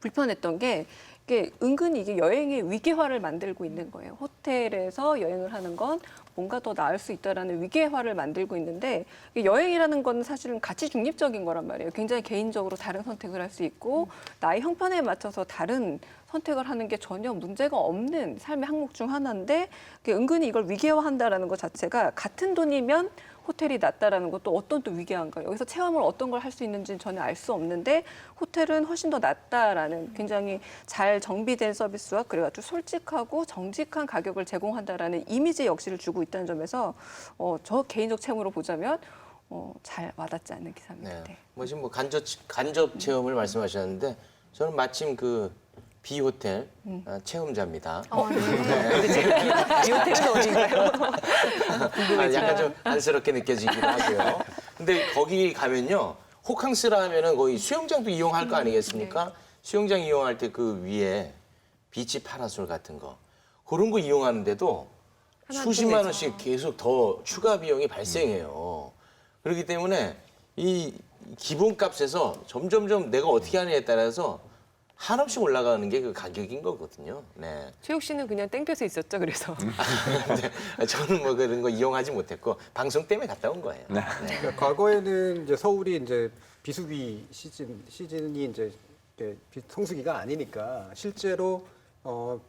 불편했던 게 이게 은근히 이게 여행의 위계화를 만들고 있는 거예요. 호텔에서 여행을 하는 건 뭔가 더 나을 수 있다라는 위계화를 만들고 있는데 여행이라는 건 사실은 가치 중립적인 거란 말이에요. 굉장히 개인적으로 다른 선택을 할 수 있고 나의 형편에 맞춰서 다른 선택을 하는 게 전혀 문제가 없는 삶의 항목 중 하나인데 은근히 이걸 위계화한다라는 것 자체가 같은 돈이면 호텔이 낫다라는 것도 어떤 또 위계한가요? 여기서 체험을 어떤 걸 할 수 있는지는 전혀 알 수 없는데 호텔은 훨씬 더 낫다라는 굉장히 잘 정비된 서비스와 그래가지고 솔직하고 정직한 가격을 제공한다라는 이미지 역시를 주고 있다는 점에서 저 개인적 체험으로 보자면 잘 와닿지 않는 기사입니다. 네. 네. 뭐 지금 뭐 간접 체험을 말씀하셨는데 저는 마침 그 B 호텔 체험자입니다. 비호텔은 어딘가요? 약간 좀 안쓰럽게 느껴지기도 하고요. 근데 거기 가면요. 호캉스라 하면은 거의 수영장도 이용할 거 아니겠습니까? 수영장 이용할 때 그 위에 비치 파라솔 같은 거 그런 거 이용하는데도 수십만 원씩 계속 더 추가 비용이 발생해요. 그렇기 때문에 이 기본값에서 점점점 내가 어떻게 하느냐에 따라서 한없이 올라가는 게 그 가격인 거거든요. 네. 최욱 씨는 그냥 땡볕에 있었죠, 그래서. 근데 저는 뭐 그런 거 이용하지 못했고 방송 때문에 갔다 온 거예요. 네. 그러니까 과거에는 이제 서울이 이제 비수기 시즌이 이제 성수기가 아니니까 실제로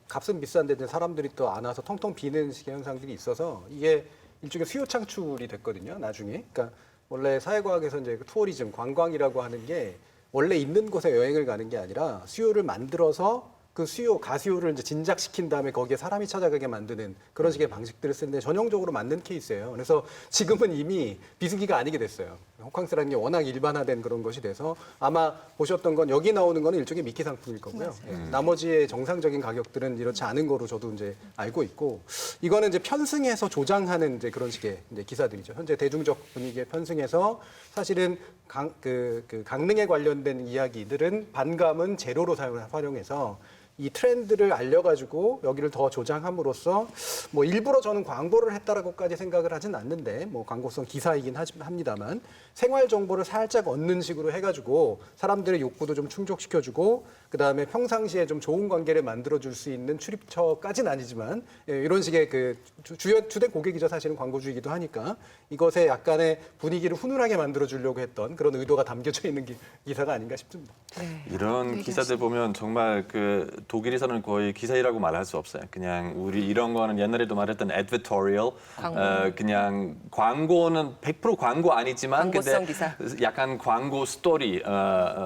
값은 비싼데 이제 사람들이 또 안 와서 텅텅 비는 식의 현상들이 있어서 이게 일종의 수요 창출이 됐거든요. 나중에. 그러니까 원래 사회과학에서 이제 투어리즘, 관광이라고 하는 게 원래 있는 곳에 여행을 가는 게 아니라 수요를 만들어서 그 가수요를 이제 진작시킨 다음에 거기에 사람이 찾아가게 만드는 그런 식의 방식들을 쓰는데 전형적으로 맞는 케이스예요. 그래서 지금은 이미 비수기가 아니게 됐어요. 호캉스라는 게 워낙 일반화된 그런 것이 돼서 아마 보셨던 건 여기 나오는 거는 일종의 미끼 상품일 거고요. 나머지의 정상적인 가격들은 이렇지 않은 거로 저도 이제 알고 있고 이거는 이제 편승해서 조장하는 이제 그런 식의 이제 기사들이죠. 현재 대중적 분위기에 편승해서 사실은 강릉에 관련된 이야기들은 반감은 제로로 활용해서 이 트렌드를 알려가지고 여기를 더 조장함으로써 뭐 일부러 저는 광고를 했다라고까지 생각을 하진 않는데 뭐 광고성 기사이긴 합니다만 생활 정보를 살짝 얻는 식으로 해가지고 사람들의 욕구도 좀 충족시켜주고 그 다음에 평상시에 좀 좋은 관계를 만들어줄 수 있는 출입처까지는 아니지만 이런 식의 그 주된 고객이죠. 사실은 광고주이기도 하니까 이것에 약간의 분위기를 훈훈하게 만들어주려고 했던 그런 의도가 담겨져 있는 기사가 아닌가 싶습니다. 이런 기사들 보면 정말 그 독일에서는 거의 기사이라고 말할 수 없어요. 그냥 우리 이런 거는 옛날에도 말했던 advertorial, 그냥 광고는 100% 광고 아니지만 광고성 근데 기사. 약간 광고 스토리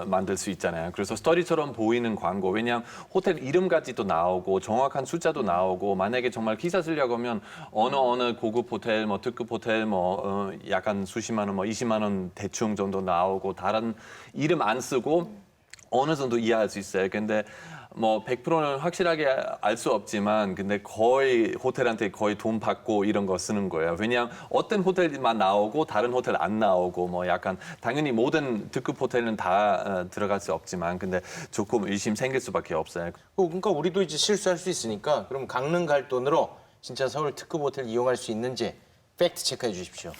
만들 수 있잖아요. 그래서 스토리처럼 보이는 광고. 왜냐하면 호텔 이름까지도 나오고 정확한 숫자도 나오고 만약에 정말 기사 쓰려고 하면 어느 고급 호텔, 뭐 특급 호텔, 뭐 약간 수십만 원, 뭐 20만 원 대충 정도 나오고 다른 이름 안 쓰고 어느 정도 이해할 수 있어요. 근데 뭐 100%는 확실하게 알 수 없지만 근데 거의 호텔한테 거의 돈 받고 이런 거 쓰는 거예요. 왜냐하면 어떤 호텔만 나오고 다른 호텔 안 나오고 뭐 약간 당연히 모든 특급 호텔은 다 들어갈 수 없지만 근데 조금 의심 생길 수밖에 없어요. 그러니까 우리도 이제 실수할 수 있으니까 그럼 강릉 갈 돈으로 진짜 서울 특급 호텔 이용할 수 있는지 팩트 체크해 주십시오.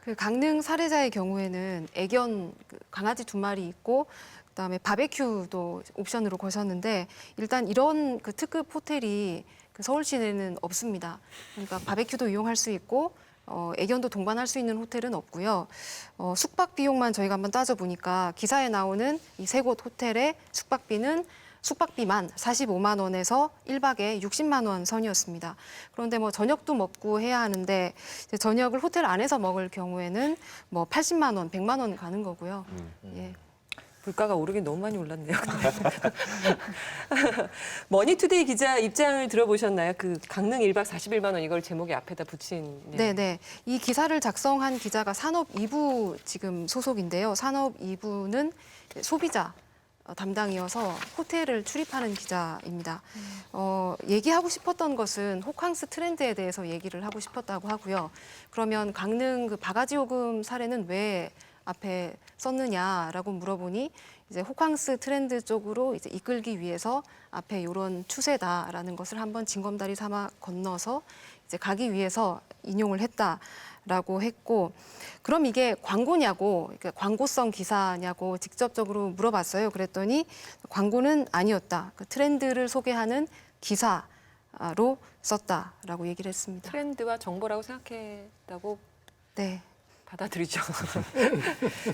그 강릉 사례자의 경우에는 애견 강아지 2마리 있고 그다음에 바베큐도 옵션으로 거셨는데 일단 이런 그 특급 호텔이 그 서울 시내는 없습니다. 그러니까 바베큐도 이용할 수 있고 애견도 동반할 수 있는 호텔은 없고요. 숙박 비용만 저희가 한번 따져보니까 기사에 나오는 이 3곳 호텔의 숙박비만 45만 원에서 1박에 60만 원 선이었습니다. 그런데 뭐 저녁도 먹고 해야 하는데 이제 저녁을 호텔 안에서 먹을 경우에는 뭐 80만 원, 100만 원 가는 거고요. 예. 물가가 오르긴 너무 많이 올랐네요. 머니투데이 기자 입장을 들어보셨나요? 그 강릉 1박 41만 원 이걸 제목에 앞에다 붙인. 네. 이 기사를 작성한 기자가 산업 2부 지금 소속인데요. 산업 2부는 소비자 담당이어서 호텔을 출입하는 기자입니다. 얘기하고 싶었던 것은 호캉스 트렌드에 대해서 얘기를 하고 싶었다고 하고요. 그러면 강릉 그 바가지 요금 사례는 왜 앞에 썼느냐라고 물어보니 이제 호캉스 트렌드 쪽으로 이제 이끌기 위해서 앞에 이런 추세다라는 것을 한번 징검다리 삼아 건너서 이제 가기 위해서 인용을 했다라고 했고, 그럼 이게 광고냐고, 그러니까 광고성 기사냐고 직접적으로 물어봤어요. 그랬더니 광고는 아니었다. 그 트렌드를 소개하는 기사로 썼다라고 얘기를 했습니다. 트렌드와 정보라고 생각했다고 네. 받아들이죠.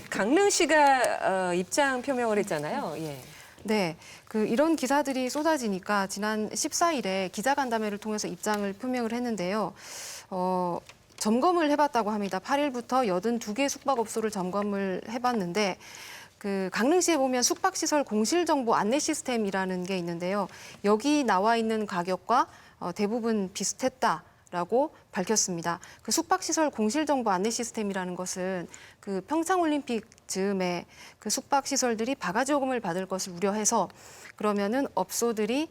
강릉시가 입장 표명을 했잖아요. 예. 네, 그 이런 기사들이 쏟아지니까 지난 14일에 기자간담회를 통해서 입장을 표명을 했는데요. 점검을 해봤다고 합니다. 8일부터 82개 숙박업소를 점검을 해봤는데 그 강릉시에 보면 숙박시설 공실정보 안내 시스템이라는 게 있는데요. 여기 나와 있는 가격과 대부분 비슷했다라고 밝혔습니다. 그 숙박시설 공실정보 안내 시스템이라는 것은 그 평창올림픽 즈음에 그 숙박시설들이 바가지 요금을 받을 것을 우려해서 그러면은 업소들이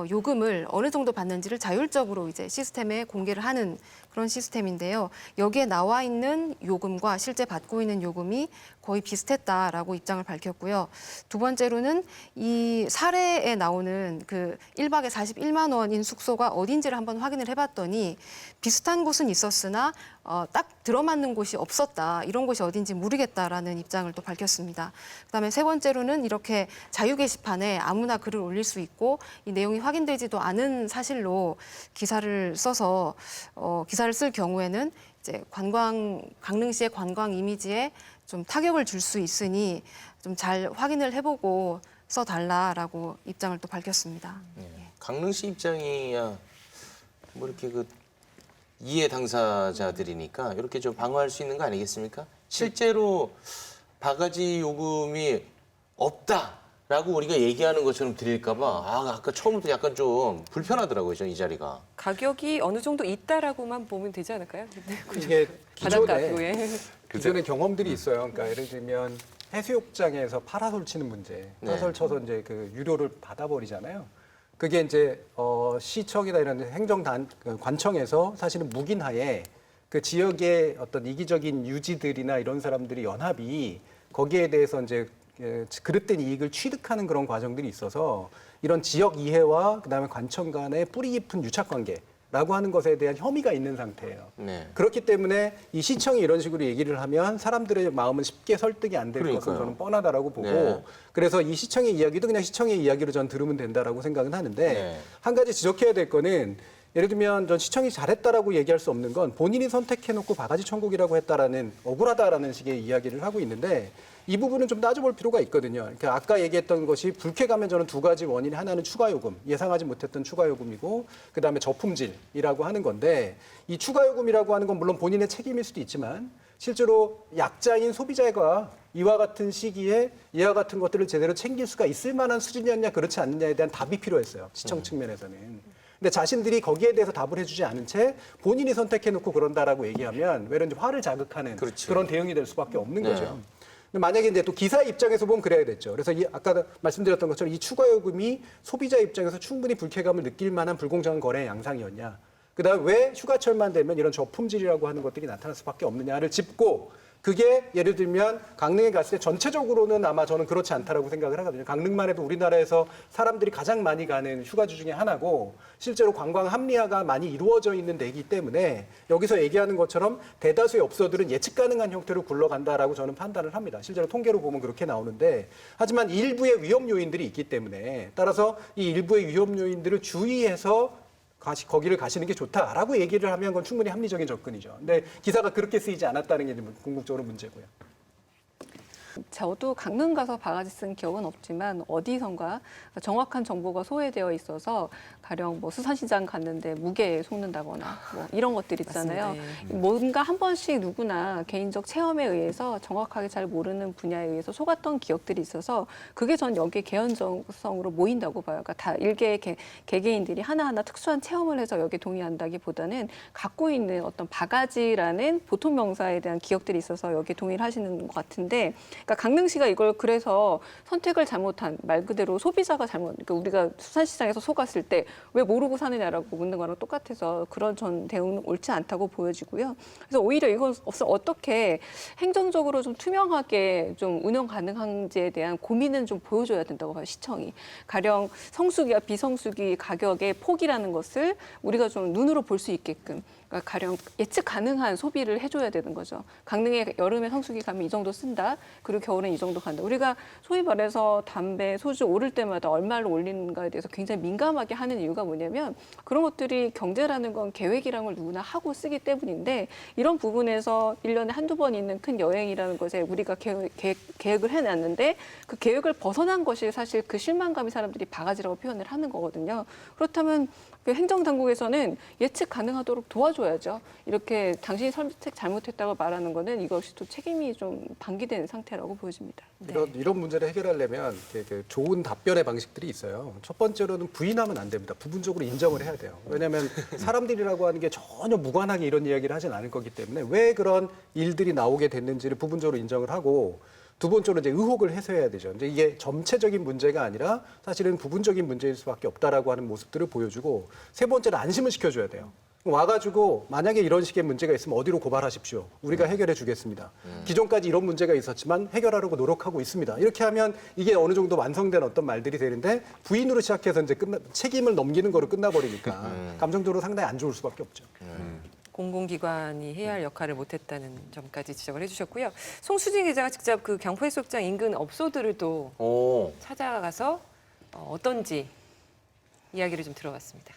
요금을 어느 정도 받는지를 자율적으로 이제 시스템에 공개를 하는 그런 시스템인데요. 여기에 나와 있는 요금과 실제 받고 있는 요금이 거의 비슷했다라고 입장을 밝혔고요. 두 번째로는 이 사례에 나오는 그 1박에 41만 원인 숙소가 어딘지를 한번 확인을 해봤더니 비슷한 곳은 있었으나 딱 들어맞는 곳이 없었다. 이런 곳이 어딘지 모르겠다라는 입장을 또 밝혔습니다. 그다음에 세 번째로는 이렇게 자유 게시판에 아무나 글을 올릴 수 있고 이 내용이 확인되지도 않은 사실로 기사를 써서 기사를 쓸 경우에는 이제 강릉시의 관광 이미지에 좀 타격을 줄 수 있으니 좀 잘 확인을 해보고 써달라라고 입장을 또 밝혔습니다. 강릉시 입장이야 뭐 이렇게 그 이해 당사자들이니까 이렇게 좀 방어할 수 있는 거 아니겠습니까? 실제로 바가지 요금이 없다라고 우리가 얘기하는 것처럼 들릴까 봐 아까 처음부터 약간 좀 불편하더라고요, 저는 이 자리가. 가격이 어느 정도 있다라고만 보면 되지 않을까요? 이게 바닷가 기존에 뷰에. 기존에 경험들이 있어요. 그러니까 예를 들면 해수욕장에서 파라솔 치는 문제, 파라솔 쳐서 이제 그 유료를 받아버리잖아요. 그게 이제 시청이나 이런 관청에서 사실은 묵인하에 그 지역의 어떤 이기적인 유지들이나 이런 사람들이 연합이 거기에 대해서 이제 그릇된 이익을 취득하는 그런 과정들이 있어서 이런 지역 이해와 그다음에 관청 간의 뿌리 깊은 유착 관계라고 하는 것에 대한 혐의가 있는 상태예요. 네. 그렇기 때문에 이 시청이 이런 식으로 얘기를 하면 사람들의 마음은 쉽게 설득이 안 될 것은 그러니까요. 저는 뻔하다라고 보고 네. 그래서 이 시청의 이야기도 그냥 시청의 이야기로 전 들으면 된다라고 생각은 하는데 네. 한 가지 지적해야 될 거는 예를 들면 전 시청이 잘했다라고 얘기할 수 없는 건 본인이 선택해놓고 바가지 천국이라고 했다라는 억울하다라는 식의 이야기를 하고 있는데 이 부분은 좀 따져볼 필요가 있거든요. 그러니까 아까 얘기했던 것이 불쾌감의 저는 두 가지 원인이 하나는 추가 요금, 예상하지 못했던 추가 요금이고 그다음에 저품질이라고 하는 건데 이 추가 요금이라고 하는 건 물론 본인의 책임일 수도 있지만 실제로 약자인 소비자가 이와 같은 시기에 이와 같은 것들을 제대로 챙길 수가 있을 만한 수준이었냐 그렇지 않느냐에 대한 답이 필요했어요. 시청 측면에서는. 근데 자신들이 거기에 대해서 답을 해주지 않은 채 본인이 선택해놓고 그런다라고 얘기하면 외로운지 화를 자극하는 그렇죠. 그런 대응이 될 수밖에 없는 네. 거죠. 근데 만약에 이제 또 기사 입장에서 보면 그래야 됐죠. 그래서 아까 말씀드렸던 것처럼 이 추가 요금이 소비자 입장에서 충분히 불쾌감을 느낄 만한 불공정한 거래 양상이었냐. 그다음 왜 휴가철만 되면 이런 저품질이라고 하는 것들이 나타날 수밖에 없느냐를 짚고 그게 예를 들면 강릉에 갔을 때 전체적으로는 아마 저는 그렇지 않다라고 생각을 하거든요. 강릉만 해도 우리나라에서 사람들이 가장 많이 가는 휴가지 중에 하나고 실제로 관광 합리화가 많이 이루어져 있는 데이기 때문에 여기서 얘기하는 것처럼 대다수의 업소들은 예측 가능한 형태로 굴러간다라고 저는 판단을 합니다. 실제로 통계로 보면 그렇게 나오는데 하지만 일부의 위험 요인들이 있기 때문에 따라서 이 일부의 위험 요인들을 주의해서 거기를 가시는 게 좋다라고 얘기를 하면 그건 충분히 합리적인 접근이죠. 근데 기사가 그렇게 쓰이지 않았다는 게 궁극적으로 문제고요. 저도 강릉 가서 바가지 쓴 기억은 없지만 어디선가 정확한 정보가 소외되어 있어서 가령 뭐 수산시장 갔는데 무게에 속는다거나 뭐 이런 것들 있잖아요. 맞습니다. 뭔가 한 번씩 누구나 개인적 체험에 의해서 정확하게 잘 모르는 분야에 의해서 속았던 기억들이 있어서 그게 전 여기에 개연성으로 모인다고 봐요. 그러니까 다 일개의 개개인들이 하나하나 특수한 체험을 해서 여기에 동의한다기보다는 갖고 있는 어떤 바가지라는 보통 명사에 대한 기억들이 있어서 여기에 동의를 하시는 것 같은데 그러니까 강릉시가 이걸 그래서 선택을 잘못한 말 그대로 소비자가 잘못 그러니까 우리가 수산시장에서 속았을 때 왜 모르고 사느냐라고 묻는 거랑 똑같아서 그런 전 대응은 옳지 않다고 보여지고요. 그래서 오히려 이걸 어떻게 행정적으로 좀 투명하게 좀 운영 가능한지에 대한 고민은 좀 보여줘야 된다고 봐요. 시청이. 가령 성수기와 비성수기 가격의 폭이라는 것을 우리가 좀 눈으로 볼 수 있게끔 그러니까 가령 예측 가능한 소비를 해줘야 되는 거죠. 강릉에 여름에 성수기 가면 이 정도 쓴다. 그리고 겨울엔 이 정도 간다. 우리가 소위 말해서 담배, 소주 오를 때마다 얼마를 올리는가에 대해서 굉장히 민감하게 하는 이유가 뭐냐면 그런 것들이 경제라는 건 계획이라는 걸 누구나 하고 쓰기 때문인데 이런 부분에서 1년에 한두 번 있는 큰 여행이라는 것에 우리가 계획을 해놨는데 그 계획을 벗어난 것이 사실 그 실망감이 사람들이 바가지라고 표현을 하는 거거든요. 그렇다면 그 행정당국에서는 예측 가능하도록 도와줘야죠. 이렇게 당신이 선택 잘못했다고 말하는 거는 이것이 또 책임이 좀 방기된 상태라고 보여집니다. 이런 문제를 해결하려면 이렇게 좋은 답변의 방식들이 있어요. 첫 번째로는 부인하면 안 됩니다. 부분적으로 인정을 해야 돼요. 왜냐하면 사람들이라고 하는 게 전혀 무관하게 이런 이야기를 하진 않을 거기 때문에 왜 그런 일들이 나오게 됐는지를 부분적으로 인정을 하고 두 번째로 이제 의혹을 해소해야 되죠. 이제 이게 점체적인 문제가 아니라 사실은 부분적인 문제일 수밖에 없다라고 하는 모습들을 보여주고 세 번째는 안심을 시켜줘야 돼요. 와가지고 만약에 이런 식의 문제가 있으면 어디로 고발하십시오. 우리가 해결해 주겠습니다. 기존까지 이런 문제가 있었지만 해결하려고 노력하고 있습니다. 이렇게 하면 이게 어느 정도 완성된 어떤 말들이 되는데 부인으로 시작해서 이제 책임을 넘기는 거로 끝나버리니까 감정적으로 상당히 안 좋을 수밖에 없죠. 공공기관이 해야 할 역할을 못했다는 점까지 지적을 해주셨고요. 송수진 기자가 직접 그 경포해수욕장 인근 업소들을 또 오. 찾아가서 어떤지 이야기를 좀 들어봤습니다.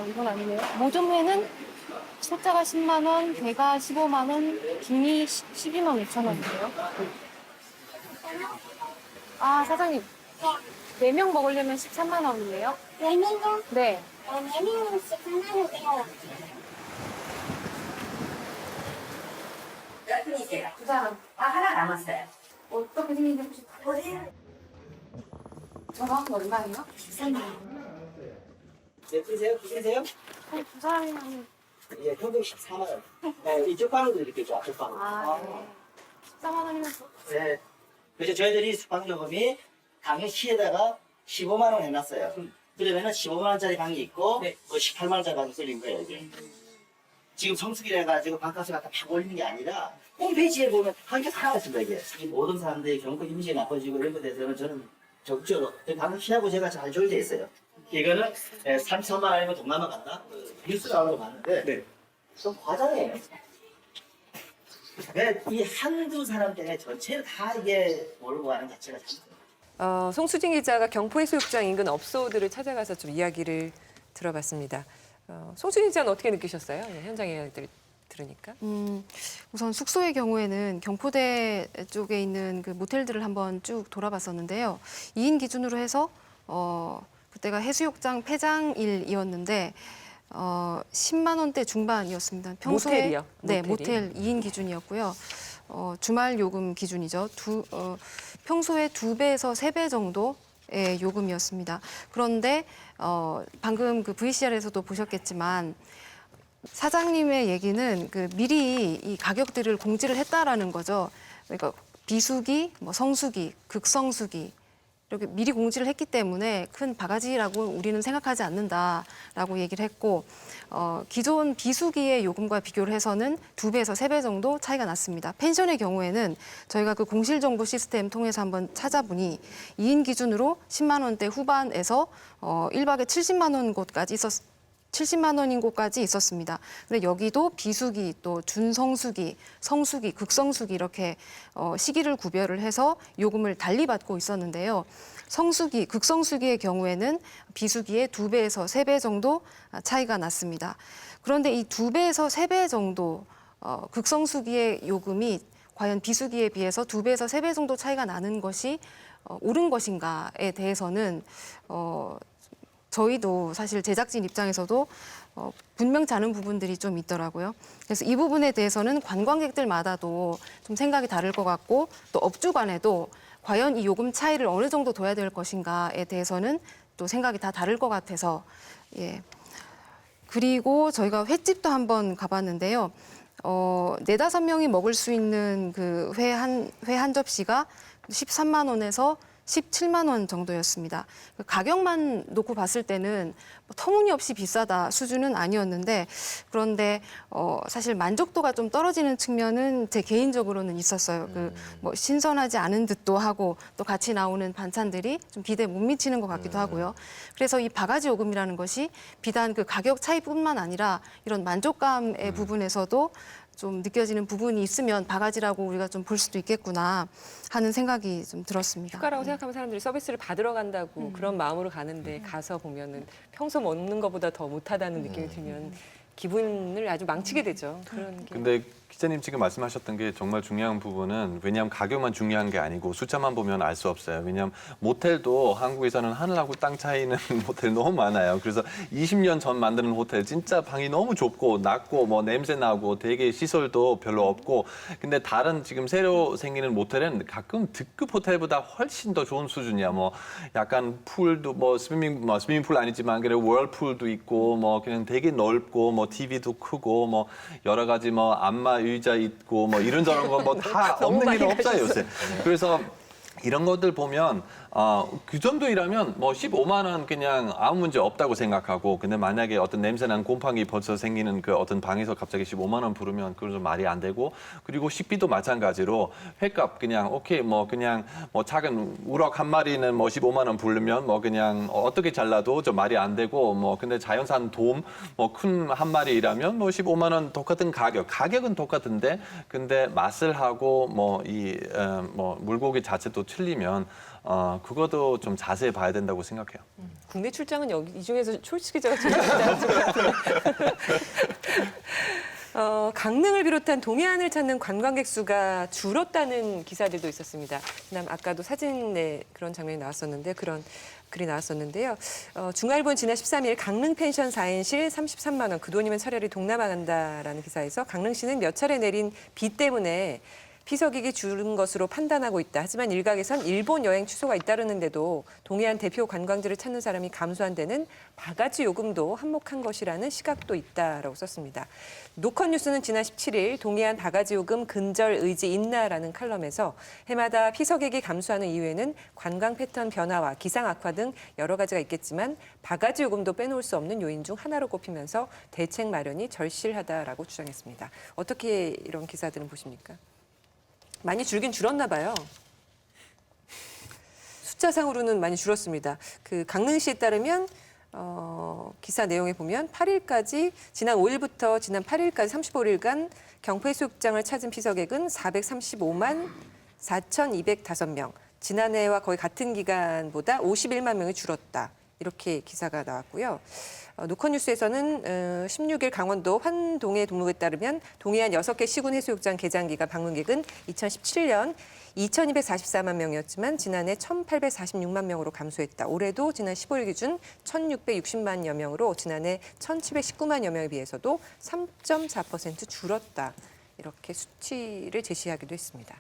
이건 아니네요. 모종회는 숫자가 10만 원, 배가 15만 원, 김이 12만 5천 원인데요. 아, 사장님. 4명 먹으려면 13만 원이에요? 4명이요? 네. 4명은 13만 원이요. 두 사람 하나 남았어요. 어떻게 생긴지 혹시 보세요. 정확히 얼마예요? 13만 원. 네, 보세요. 두 사람이면 예, 평균 14만 원. 네, 이쪽 방으로 이렇게 줘, 앞쪽 방으로. 네. 14만 원이면 네. 그래서 저희들이 숙박요금이 강릉시에다가 15만 원 해놨어요. 그러면은 15만 원짜리 방이 있고, 뭐 18만 원짜리 방이 쏠린 거예요, 이게. 지금 성수기를 해가지고 방값을 갖다 팍 올리는 게 아니라, 홈페이지에 보면 한개 다 나왔습니다, 이게. 이 모든 사람들이 경고 이미지가 나빠지고 이런 것에 대해서는 저는 적극적으로, 강릉시하고 제가 잘 조율되어 있어요. 이거는 33만 원이면 동남아 간다? 뉴스 나오는 거 봤는데, 좀 과장해요. 이 한두 사람 때문에 전체를 다 이게 몰고 가는 자체가 참. 송수진 기자가 경포해수욕장 인근 업소들을 찾아가서 좀 이야기를 들어봤습니다. 송수진 기자는 어떻게 느끼셨어요? 현장 이야기들 들으니까. 우선 숙소의 경우에는 경포대 쪽에 있는 그 모텔들을 한번 쭉 돌아봤었는데요. 2인 기준으로 해서 그때가 해수욕장 폐장일이었는데 10만 원대 중반이었습니다. 모텔이요? 네, 모텔이? 모텔 2인 기준이었고요. 주말 요금 기준이죠. 평소에 2배에서 3배 정도의 요금이었습니다. 그런데 방금 그 VCR에서도 보셨겠지만 사장님의 얘기는 그 미리 이 가격들을 공지를 했다라는 거죠. 그러니까 비수기, 뭐 성수기, 극성수기 이렇게 미리 공지를 했기 때문에 큰 바가지라고 우리는 생각하지 않는다라고 얘기를 했고 기존 비수기의 요금과 비교를 해서는 2배에서 3배 정도 차이가 났습니다. 펜션의 경우에는 저희가 그 공실 정보 시스템 통해서 한번 찾아보니 2인 기준으로 10만 원대 후반에서 1박에 70만 원 곳까지 70만 원인 곳까지 있었습니다. 근데 여기도 비수기, 또 준성수기, 성수기, 극성수기 이렇게 시기를 구별을 해서 요금을 달리 받고 있었는데요. 성수기, 극성수기의 경우에는 비수기의 2배에서 3배 정도 차이가 났습니다. 그런데 이 2배에서 3배 정도 극성수기의 요금이 과연 비수기에 비해서 2배에서 3배 정도 차이가 나는 것이 옳은 것인가에 대해서는 저희도 사실 제작진 입장에서도 분명치 않은 부분들이 좀 있더라고요. 그래서 이 부분에 대해서는 관광객들마다도 좀 생각이 다를 것 같고 또 업주 간에도 과연 이 요금 차이를 어느 정도 둬야 될 것인가에 대해서는 또 생각이 다 다를 것 같아서 예. 그리고 저희가 횟집도 한번 가봤는데요. 4-5명이 먹을 수 있는 그 회 한 접시가 13만 원에서 17만 원 정도였습니다. 가격만 놓고 봤을 때는 터무니없이 비싸다 수준은 아니었는데 그런데 사실 만족도가 좀 떨어지는 측면은 제 개인적으로는 있었어요. 그 뭐 신선하지 않은 듯도 하고 또 같이 나오는 반찬들이 좀 비대에 못 미치는 것 같기도 하고요. 그래서 이 바가지 요금이라는 것이 비단 그 가격 차이뿐만 아니라 이런 만족감의 부분에서도 좀 느껴지는 부분이 있으면 바가지라고 우리가 좀 볼 수도 있겠구나 하는 생각이 좀 들었습니다. 휴가라고 생각하면 사람들이 서비스를 받으러 간다고 그런 마음으로 가는데 가서 보면은 평소 먹는 것보다 더 못하다는 느낌이 들면 기분을 아주 망치게 되죠. 그런 게. 근데 기자님 지금 말씀하셨던 게 정말 중요한 부분은 왜냐하면 가격만 중요한 게 아니고 숫자만 보면 알 수 없어요. 왜냐하면 모텔도 한국에서는 하늘하고 땅 차이는 모텔 너무 많아요. 그래서 20년 전 만드는 호텔 진짜 방이 너무 좁고 낮고 뭐 냄새 나고 되게 시설도 별로 없고 근데 다른 지금 새로 생기는 모텔은 가끔 특급 호텔보다 훨씬 더 좋은 수준이야. 뭐 약간 풀도 뭐 스위밍풀 아니지만 그래 월풀도 있고 뭐 그냥 되게 넓고 뭐 TV도 크고 뭐 여러 가지 뭐 안마 의자 있고 뭐 이런저런 거 뭐 다 없는 일은 없어요 요새. 그래서 이런 것들 보면 그 정도이라면 뭐 15만 원 그냥 아무 문제 없다고 생각하고 근데 만약에 어떤 냄새난 곰팡이 벌써 생기는 그 어떤 방에서 갑자기 15만 원 부르면 그건 좀 말이 안 되고 그리고 식비도 마찬가지로 회값 그냥 오케이 뭐 그냥 뭐 작은 우럭 한 마리는 뭐 15만 원 부르면 뭐 그냥 어떻게 잘라도 좀 말이 안 되고 뭐 근데 자연산 돔 뭐 큰 한 마리라면 뭐 15만 원 똑같은 가격은 똑같은데 근데 맛을 하고 뭐 이 뭐 물고기 자체도 틀리면 그것도 좀 자세히 봐야 된다고 생각해요. 국내 출장은 여기 이 중에서 솔직히 기자가 제일 잘하는 것 같아요. 강릉을 비롯한 동해안을 찾는 관광객 수가 줄었다는 기사들도 있었습니다. 그다음 아까도 사진에 그런 장면이 나왔었는데 그런 글이 나왔었는데요. 중앙일보는 지난 13일 강릉 펜션 4인실 33만 원, 그 돈이면 차라리 동남아 간다라는 기사에서 강릉시는 몇 차례 내린 비 때문에 피서객이 줄은 것으로 판단하고 있다. 하지만 일각에선 일본 여행 취소가 잇따르는데도 동해안 대표 관광지를 찾는 사람이 감소한 데는 바가지 요금도 한몫한 것이라는 시각도 있다라고 썼습니다. 노컷뉴스는 지난 17일 동해안 바가지 요금 근절 의지 있나라는 칼럼에서 해마다 피서객이 감소하는 이유에는 관광 패턴 변화와 기상 악화 등 여러 가지가 있겠지만 바가지 요금도 빼놓을 수 없는 요인 중 하나로 꼽히면서 대책 마련이 절실하다라고 주장했습니다. 어떻게 이런 기사들은 보십니까? 많이 줄긴 줄었나 봐요. 숫자상으로는 많이 줄었습니다. 그 강릉시에 따르면 기사 내용에 보면 8일까지 지난 5일부터 지난 8일까지 35일간 경포해수욕장을 찾은 피서객은 435만 4,205명. 지난해와 거의 같은 기간보다 51만 명이 줄었다. 이렇게 기사가 나왔고요. 노컷뉴스에서는 16일 강원도 환동해 동록에 따르면 동해안 6개 시군 해수욕장 개장 기간 방문객은 2017년 2,244만 명이었지만 지난해 1,846만 명으로 감소했다. 올해도 지난 15일 기준 1,660만여 명으로 지난해 1,719만여 명에 비해서도 3.4% 줄었다. 이렇게 수치를 제시하기도 했습니다.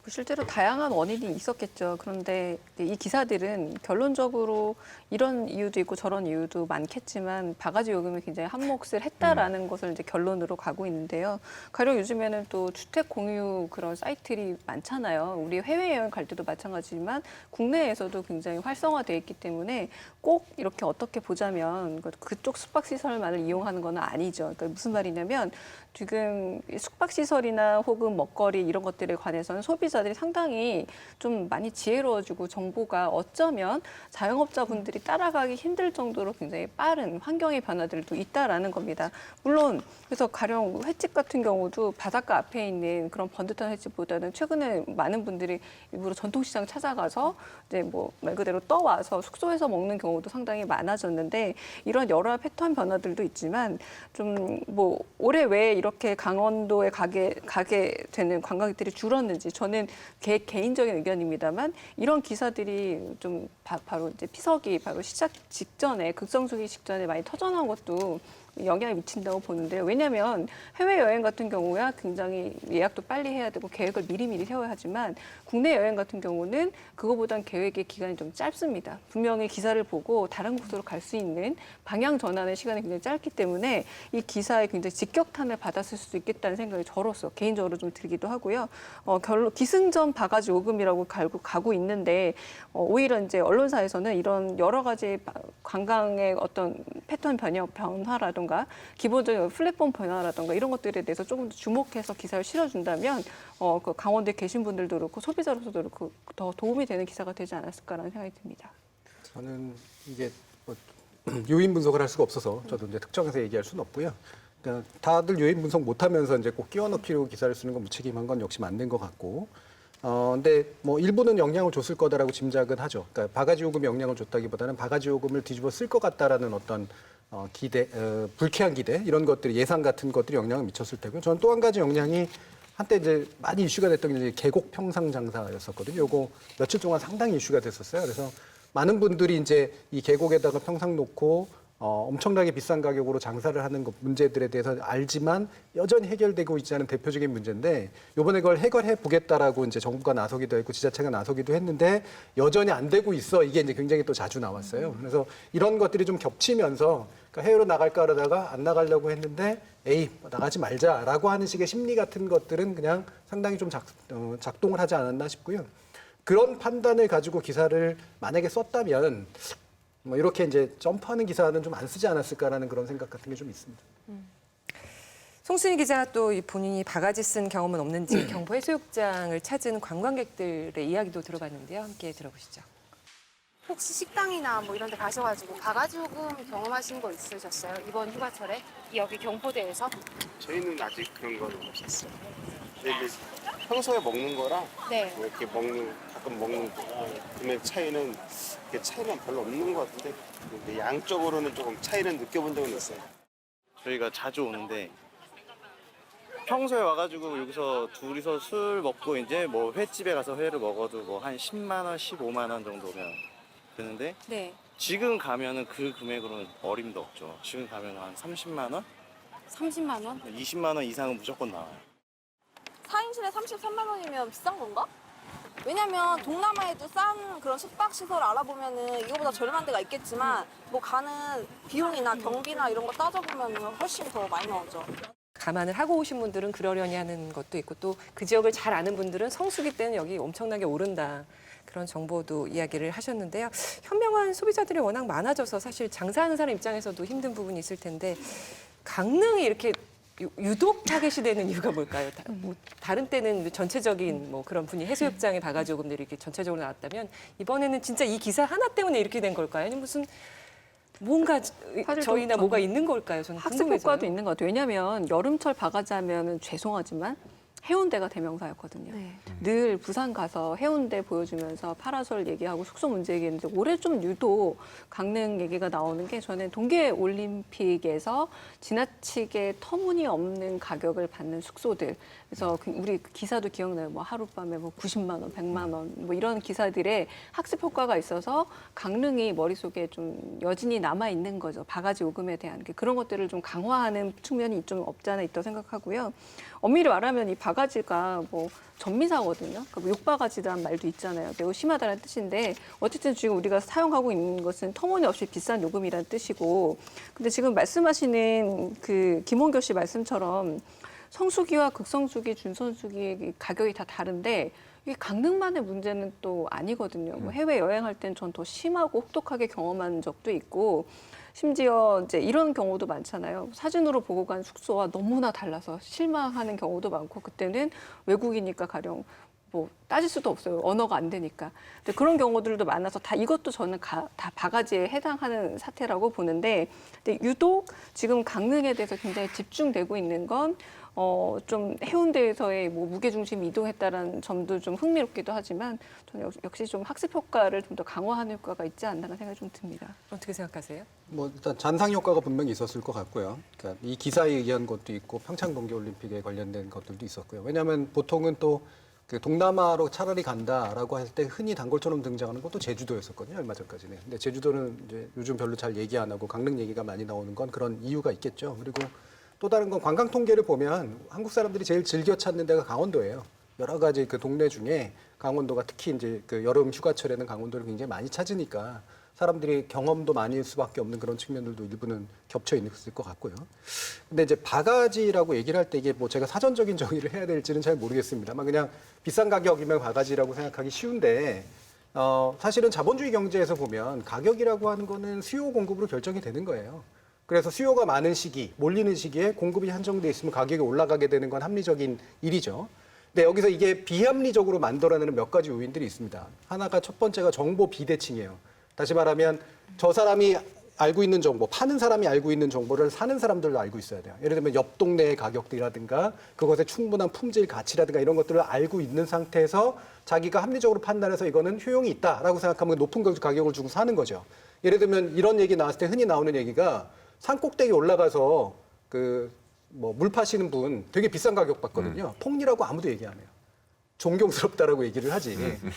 실제로 다양한 원인이 있었겠죠. 그런데 이 기사들은 결론적으로 이런 이유도 있고 저런 이유도 많겠지만 바가지 요금이 굉장히 한몫을 했다라는 것을 이제 결론으로 가고 있는데요. 가령 요즘에는 또 주택 공유 그런 사이트들이 많잖아요. 우리 해외여행 갈 때도 마찬가지지만 국내에서도 굉장히 활성화되어 있기 때문에 꼭 이렇게 어떻게 보자면 그쪽 숙박시설만을 이용하는 건 아니죠. 그러니까 무슨 말이냐면 지금 숙박시설이나 혹은 먹거리 이런 것들에 관해서는 소비자들이 상당히 좀 많이 지혜로워지고 정보가 어쩌면 자영업자분들이 따라가기 힘들 정도로 굉장히 빠른 환경의 변화들도 있다라는 겁니다. 물론 그래서 가령 횟집 같은 경우도 바닷가 앞에 있는 그런 번듯한 횟집보다는 최근에 많은 분들이 일부러 전통시장 찾아가서 이제 뭐 말 그대로 떠와서 숙소에서 먹는 경우도 상당히 많아졌는데 이런 여러 패턴 변화들도 있지만 좀 뭐 올해 왜 이렇게 강원도에 가게 되는 관광객들이 줄었는지 저는 개인적인 의견입니다만 이런 기사들이 좀 바로 이제 피서기 바로 시작 직전에 극성수기 직전에 많이 터져나온 것도 영향을 미친다고 보는데요. 왜냐하면 해외여행 같은 경우야 굉장히 예약도 빨리 해야 되고 계획을 미리미리 세워야 하지만 국내 여행 같은 경우는 그거보단 계획의 기간이 좀 짧습니다. 분명히 기사를 보고 다른 곳으로 갈 수 있는 방향 전환의 시간이 굉장히 짧기 때문에 이 기사에 굉장히 직격탄을 받았을 수도 있겠다는 생각이 저로서 개인적으로 좀 들기도 하고요. 기승전 바가지 요금이라고 가고 있는데 오히려 이제 언론사에서는 이런 여러 가지 관광의 어떤 패턴 변화라든가 기본적인 플랫폼 변화라든가 이런 것들에 대해서 조금 더 주목해서 기사를 실어준다면 그 강원도에 계신 분들도 그렇고 소비자로서도 그렇고 더 도움이 되는 기사가 되지 않았을까라는 생각이 듭니다. 저는 이게 뭐 요인 분석을 할 수가 없어서 저도 이제 특정해서 얘기할 수는 없고요. 그러니까 다들 요인 분석 못하면서 이제 꼭 끼워넣기로 기사를 쓰는 건 무책임한 건 역시 맞는 것 같고. 근데 뭐 일부는 영향을 줬을 거다라고 짐작은 하죠. 그러니까 바가지 요금이 영향을 줬다기보다는 바가지 요금을 뒤집어 쓸 것 같다라는 어떤 기대, 불쾌한 기대 이런 것들이 예상 같은 것들이 영향을 미쳤을 테고요. 저는 또 한 가지 영향이 한때 이제 많이 이슈가 됐던 게 이제 계곡 평상 장사였었거든요. 요거 며칠 동안 상당히 이슈가 됐었어요. 그래서 많은 분들이 이제 이 계곡에다가 평상 놓고 엄청나게 비싼 가격으로 장사를 하는 문제들에 대해서 알지만 여전히 해결되고 있지 않은 대표적인 문제인데 이번에 그걸 해결해 보겠다라고 이제 정부가 나서기도 했고 지자체가 나서기도 했는데 여전히 안 되고 있어. 이게 이제 굉장히 또 자주 나왔어요. 그래서 이런 것들이 좀 겹치면서 그러니까 해외로 나갈까 하다가 안 나가려고 했는데 에이 나가지 말자라고 하는 식의 심리 같은 것들은 그냥 상당히 좀 작동을 하지 않았나 싶고요. 그런 판단을 가지고 기사를 만약에 썼다면 뭐 이렇게 이제 점프하는 기사는 좀 안 쓰지 않았을까라는 그런 생각 같은 게 좀 있습니다. 송순희 기자가 또 본인이 바가지 쓴 경험은 없는지 경포 해수욕장을 찾은 관광객들의 이야기도 들어봤는데요. 함께 들어보시죠. 혹시 식당이나 뭐 이런 데 가셔가지고 바가지 요금 경험하신 거 있으셨어요? 이번 휴가철에? 여기 경포대에서? 저희는 아직 그런 건 없었어요. 근데 이제 평소에 먹는 거랑 네. 뭐 이렇게 가끔 먹는 거랑 금액 차이는 별로 없는 것 같은데 근데 양적으로는 조금 차이는 느껴본 적은 있어요. 저희가 자주 오는데 평소에 와가지고 여기서 둘이서 술 먹고 이제 뭐 횟집에 가서 회를 먹어도 뭐 한 10만 원, 15만 원 정도면 되는데 네. 지금 가면은 그 금액으로는 어림도 없죠. 지금 가면 한 30만 원, 30만 원? 20만 원 이상은 무조건 나와요. 4인실에 33만 원이면 비싼 건가? 왜냐면 동남아에도 싼 그런 숙박시설 알아보면은 이거보다 저렴한 데가 있겠지만 뭐 가는 비용이나 경비나 이런 거 따져보면 훨씬 더 많이 나오죠. 감안을 하고 오신 분들은 그러려니 하는 것도 있고 또 그 지역을 잘 아는 분들은 성수기 때는 여기 엄청나게 오른다. 그런 정보도 이야기를 하셨는데요. 현명한 소비자들이 워낙 많아져서 사실 장사하는 사람 입장에서도 힘든 부분이 있을 텐데 강릉이 이렇게 유독 타겟이 되는 이유가 뭘까요? 다른 때는 전체적인 뭐 그런 분위 해수욕장의 바가지 요금들이 이렇게 전체적으로 나왔다면 이번에는 진짜 이 기사 하나 때문에 이렇게 된 걸까요? 아니면 무슨 뭔가 저희나 뭐가 있는 걸까요? 저는 학습 궁금해서요. 효과도 있는 것 같아요. 왜냐하면 여름철 바가지 하면 죄송하지만 해운대가 대명사였거든요. 네. 늘 부산 가서 해운대 보여주면서 파라솔 얘기하고 숙소 문제 얘기했는데 올해 좀 유독 강릉 얘기가 나오는 게 저는 동계올림픽에서 지나치게 터무니없는 가격을 받는 숙소들. 그래서 우리 기사도 기억나요. 뭐 하룻밤에 뭐 90만 원, 100만 원 뭐 이런 기사들의 학습 효과가 있어서 강릉이 머릿속에 좀 여진이 남아 있는 거죠. 바가지 요금에 대한 게 그런 것들을 좀 강화하는 측면이 좀 없지 않아 있다고 생각하고요. 엄밀히 말하면 이 바가지가 뭐 전미사거든요. 그러니까 뭐 욕바가지라는 말도 있잖아요. 매우 심하다는 뜻인데 어쨌든 지금 우리가 사용하고 있는 것은 터무니없이 비싼 요금이라는 뜻이고 근데 지금 말씀하시는 그 김홍교 씨 말씀처럼 성수기와 극성수기, 준선수기의 가격이 다 다른데 이게 강릉만의 문제는 또 아니거든요. 뭐 해외 여행할 땐 전 더 심하고 혹독하게 경험한 적도 있고 심지어 이제 이런 경우도 많잖아요. 사진으로 보고 간 숙소와 너무나 달라서 실망하는 경우도 많고 그때는 외국이니까 가령 뭐 따질 수도 없어요. 언어가 안 되니까. 근데 그런 경우들도 많아서 다 이것도 저는 다 바가지에 해당하는 사태라고 보는데 근데 유독 지금 강릉에 대해서 굉장히 집중되고 있는 건 좀 해운대에서의 뭐 무게중심이 이동했다라는 점도 좀 흥미롭기도 하지만 저는 역시 좀 학습 효과를 좀 더 강화하는 효과가 있지 않나라는 생각이 좀 듭니다. 어떻게 생각하세요? 뭐 일단 잔상 효과가 분명히 있었을 것 같고요. 그러니까 이 기사에 의한 것도 있고 평창 동계올림픽에 관련된 것들도 있었고요. 왜냐하면 보통은 또 그 동남아로 차라리 간다라고 할 때 흔히 단골처럼 등장하는 것도 제주도였었거든요. 얼마 전까지는. 근데 제주도는 이제 요즘 별로 잘 얘기 안 하고 강릉 얘기가 많이 나오는 건 그런 이유가 있겠죠. 그리고 또 다른 건 관광 통계를 보면 한국 사람들이 제일 즐겨 찾는 데가 강원도예요. 여러 가지 그 동네 중에 강원도가 특히 이제 그 여름 휴가철에는 강원도를 굉장히 많이 찾으니까 사람들이 경험도 많이 할 수밖에 없는 그런 측면들도 일부는 겹쳐 있을 것 같고요. 근데 이제 바가지라고 얘기를 할 때 이게 뭐 제가 사전적인 정의를 해야 될지는 잘 모르겠습니다만 그냥 비싼 가격이면 바가지라고 생각하기 쉬운데 사실은 자본주의 경제에서 보면 가격이라고 하는 거는 수요 공급으로 결정이 되는 거예요. 그래서 수요가 많은 시기, 몰리는 시기에 공급이 한정돼 있으면 가격이 올라가게 되는 건 합리적인 일이죠. 근데 여기서 이게 비합리적으로 만들어내는 몇 가지 요인들이 있습니다. 하나가 첫 번째가 정보 비대칭이에요. 다시 말하면 저 사람이 알고 있는 정보, 파는 사람이 알고 있는 정보를 사는 사람들도 알고 있어야 돼요. 예를 들면 옆 동네의 가격이라든가 그것의 충분한 품질 가치라든가 이런 것들을 알고 있는 상태에서 자기가 합리적으로 판단해서 이거는 효용이 있다라고 생각하면 높은 가격을 주고 사는 거죠. 예를 들면 이런 얘기 나왔을 때 흔히 나오는 얘기가 산 꼭대기 올라가서 그 뭐 물 파시는 분 되게 비싼 가격 받거든요. 폭리라고 아무도 얘기 안 해요. 존경스럽다라고 얘기를 하지.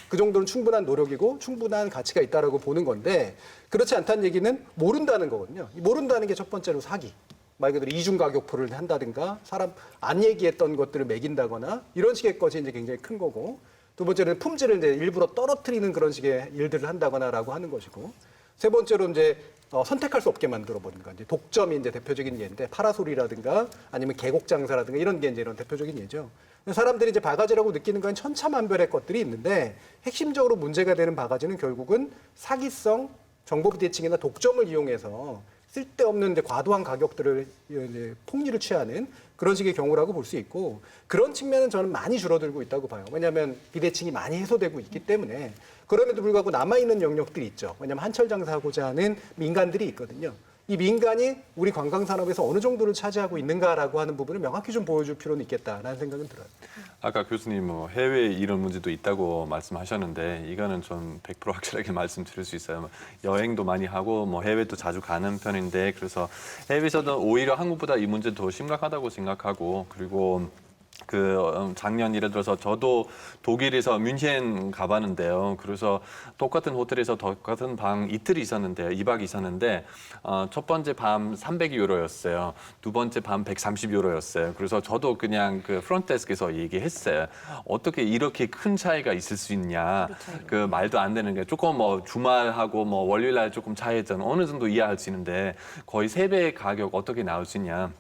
그 정도는 충분한 노력이고 충분한 가치가 있다라고 보는 건데 그렇지 않다는 얘기는 모른다는 거거든요. 모른다는 게 첫 번째로 사기. 말 그대로 이중 가격표를 한다든가 사람 안 얘기했던 것들을 매긴다거나 이런 식의 것이 이제 굉장히 큰 거고 두 번째는 품질을 이제 일부러 떨어뜨리는 그런 식의 일들을 한다거나라고 하는 것이고 세 번째로 이제 선택할 수 없게 만들어 버리는 거. 이제 독점이 이제 대표적인 예인데 파라솔이라든가 아니면 계곡 장사라든가 이런 게 이제 이런 대표적인 예죠. 사람들이 이제 바가지라고 느끼는 건 천차만별의 것들이 있는데 핵심적으로 문제가 되는 바가지는 결국은 사기성, 정보 비대칭이나 독점을 이용해서 쓸데없는 이제 과도한 가격들을 이제 폭리를 취하는 그런 식의 경우라고 볼 수 있고 그런 측면은 저는 많이 줄어들고 있다고 봐요. 왜냐하면 비대칭이 많이 해소되고 있기 때문에 그럼에도 불구하고 남아있는 영역들이 있죠. 왜냐하면 한철 장사하고자 하는 민간들이 있거든요. 이 민간이 우리 관광산업에서 어느 정도를 차지하고 있는가라고 하는 부분을 명확히 좀 보여줄 필요는 있겠다라는 생각은 들어요. 아까 교수님 뭐 해외에 이런 문제도 있다고 말씀하셨는데 이거는 좀 100% 확실하게 말씀드릴 수 있어요. 여행도 많이 하고 뭐 해외도 자주 가는 편인데 그래서 해외에서는 오히려 한국보다 이 문제 더 심각하다고 생각하고 그리고 작년 예를 들어서 저도 독일에서 뮌헨 가봤는데요. 그래서 똑같은 호텔에서 똑같은 방 이틀 있었는데요. 2박 있었는데 첫 번째 밤 300유로였어요. 두 번째 밤 130유로였어요. 그래서 저도 그냥 그 프론트데스크에서 얘기했어요. 어떻게 이렇게 큰 차이가 있을 수 있냐. 그 말도 안 되는 게 조금 뭐 주말하고 뭐 월요일날 조금 차이했잖아. 어느 정도 이해할 수 있는데 거의 3배의 가격 어떻게 나올 수 있냐.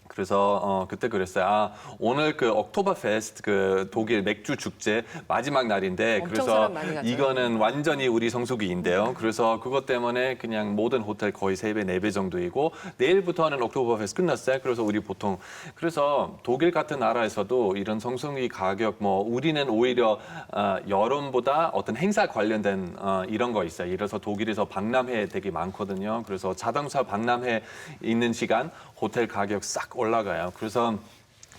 그래서 그때 그랬어요. 오늘 그 옥토버 페스트 그 독일 맥주 축제 마지막 날인데 그래서 이거는 완전히 우리 성수기인데요. 그래서 그것 때문에 그냥 모든 호텔 거의 3배, 4배 정도이고 내일부터는 옥토버 페스트 끝났어요. 그래서 우리 보통 그래서 독일 같은 나라에서도 이런 성수기 가격 뭐 우리는 오히려 여름보다 어떤 행사 관련된 이런 거 있어요. 예를 들어서 독일에서 박람회 되게 많거든요. 그래서 자동차 박람회 있는 시간 호텔 가격 싹 올라가요. 그래서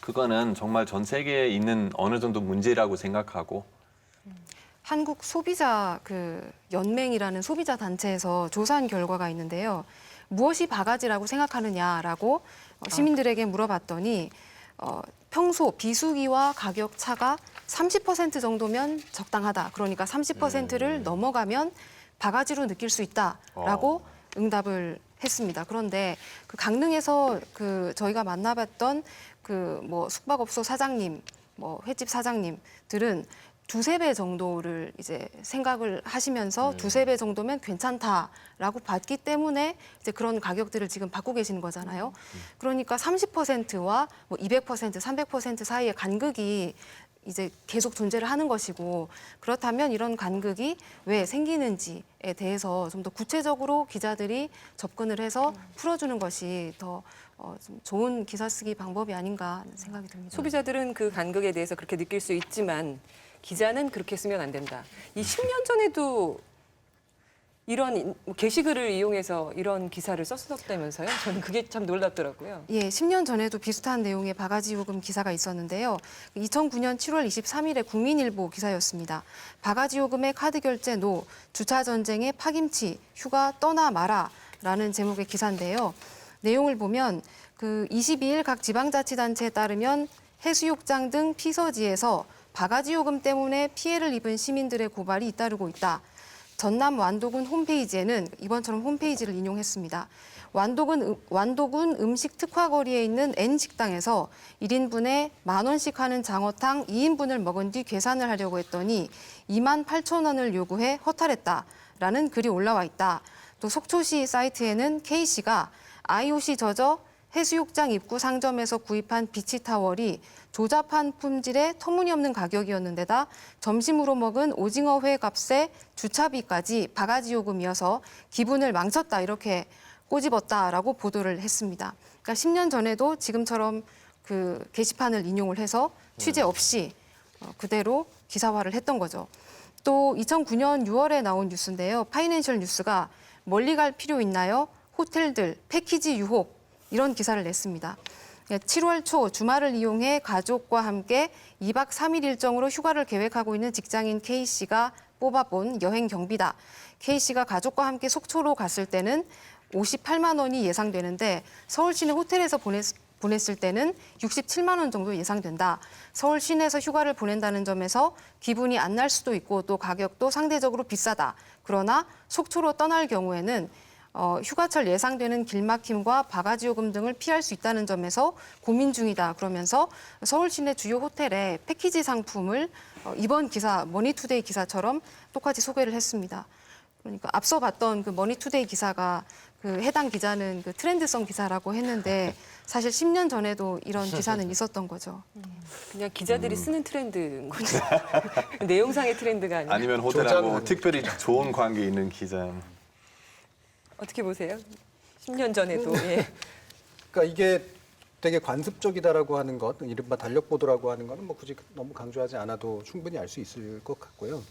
그거는 정말 전 세계에 있는 어느 정도 문제라고 생각하고 한국 소비자 연맹이라는 소비자 단체에서 조사한 결과가 있는데요. 무엇이 바가지라고 생각하느냐라고 시민들에게 물어봤더니 평소 비수기와 가격 차가 30% 정도면 적당하다. 그러니까 30%를 넘어가면 바가지로 느낄 수 있다라고 응답을 했습니다. 그런데 강릉에서 저희가 만나봤던 숙박업소 사장님, 횟집 사장님들은 두세 배 정도를 이제 생각을 하시면서 두세 배 정도면 괜찮다라고 봤기 때문에 이제 그런 가격들을 지금 받고 계시는 거잖아요. 그러니까 30%와 200%, 300% 사이의 간극이 이제 계속 존재를 하는 것이고, 그렇다면 이런 간극이 왜 생기는지에 대해서 좀 더 구체적으로 기자들이 접근을 해서 풀어주는 것이 더 좀 좋은 기사 쓰기 방법이 아닌가 하는 생각이 듭니다. 소비자들은 그 간극에 대해서 그렇게 느낄 수 있지만 기자는 그렇게 쓰면 안 된다. 이 10년 전에도 이런 게시글을 이용해서 이런 기사를 썼었다면서요? 저는 그게 참 놀랍더라고요. 예, 10년 전에도 비슷한 내용의 바가지 요금 기사가 있었는데요. 2009년 7월 23일에 국민일보 기사였습니다. 바가지 요금의 카드 결제 노, 주차 전쟁의 파김치, 휴가 떠나 마라라는 제목의 기사인데요. 내용을 보면 22일 각 지방자치단체에 따르면 해수욕장 등 피서지에서 바가지 요금 때문에 피해를 입은 시민들의 고발이 잇따르고 있다. 전남 완도군 홈페이지에는 이번처럼 홈페이지를 인용했습니다. 완도군 음식 특화거리에 있는 N식당에서 1인분에 10,000원씩 하는 장어탕 2인분을 먹은 뒤 계산을 하려고 했더니 28,000원을 요구해 허탈했다라는 글이 올라와 있다. 또 속초시 사이트에는 K씨가 IOC 저저 해수욕장 입구 상점에서 구입한 비치타월이 조잡한 품질의 터무니없는 가격이었는데다 점심으로 먹은 오징어회 값에 주차비까지 바가지 요금이어서 기분을 망쳤다, 이렇게 꼬집었다라고 보도를 했습니다. 그러니까 10년 전에도 지금처럼 게시판을 인용을 해서 취재 없이 그대로 기사화를 했던 거죠. 또 2009년 6월에 나온 뉴스인데요. 파이낸셜 뉴스가 멀리 갈 필요 있나요? 호텔들 패키지 유혹, 이런 기사를 냈습니다. 7월 초 주말을 이용해 가족과 함께 2박 3일 일정으로 휴가를 계획하고 있는 직장인 K씨가 뽑아본 여행 경비다. K씨가 가족과 함께 속초로 갔을 때는 58만 원이 예상되는데 서울 시내 호텔에서 보냈을 때는 67만 원 정도 예상된다. 서울 시내에서 휴가를 보낸다는 점에서 기분이 안 날 수도 있고 또 가격도 상대적으로 비싸다. 그러나 속초로 떠날 경우에는 휴가철 예상되는 길막힘과 바가지 요금 등을 피할 수 있다는 점에서 고민 중이다. 그러면서 서울 시내 주요 호텔의 패키지 상품을 이번 기사 머니투데이 기사처럼 똑같이 소개를 했습니다. 그러니까 앞서 봤던 머니투데이 기사가 해당 기자는 트렌드성 기사라고 했는데 사실 10년 전에도 이런 기사는 있었던 거죠. 그냥 기자들이 쓰는 트렌드인 거죠. 내용상의 트렌드가 아니라. 아니면 호텔하고 특별히 좋은 관계 있는 기자. 어떻게 보세요? 10년 전에도. 예. 그러니까 이게 되게 관습적이다라고 하는 것, 이른바 달력 보도라고 하는 거는 굳이 너무 강조하지 않아도 충분히 알 수 있을 것 같고요.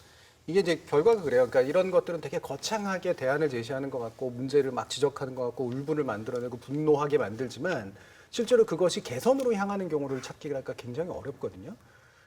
이게 이제 결과가 그래요. 그러니까 이런 것들은 되게 거창하게 대안을 제시하는 것 같고 문제를 막 지적하는 것 같고 울분을 만들어내고 분노하게 만들지만 실제로 그것이 개선으로 향하는 경우를 찾기가 굉장히 어렵거든요.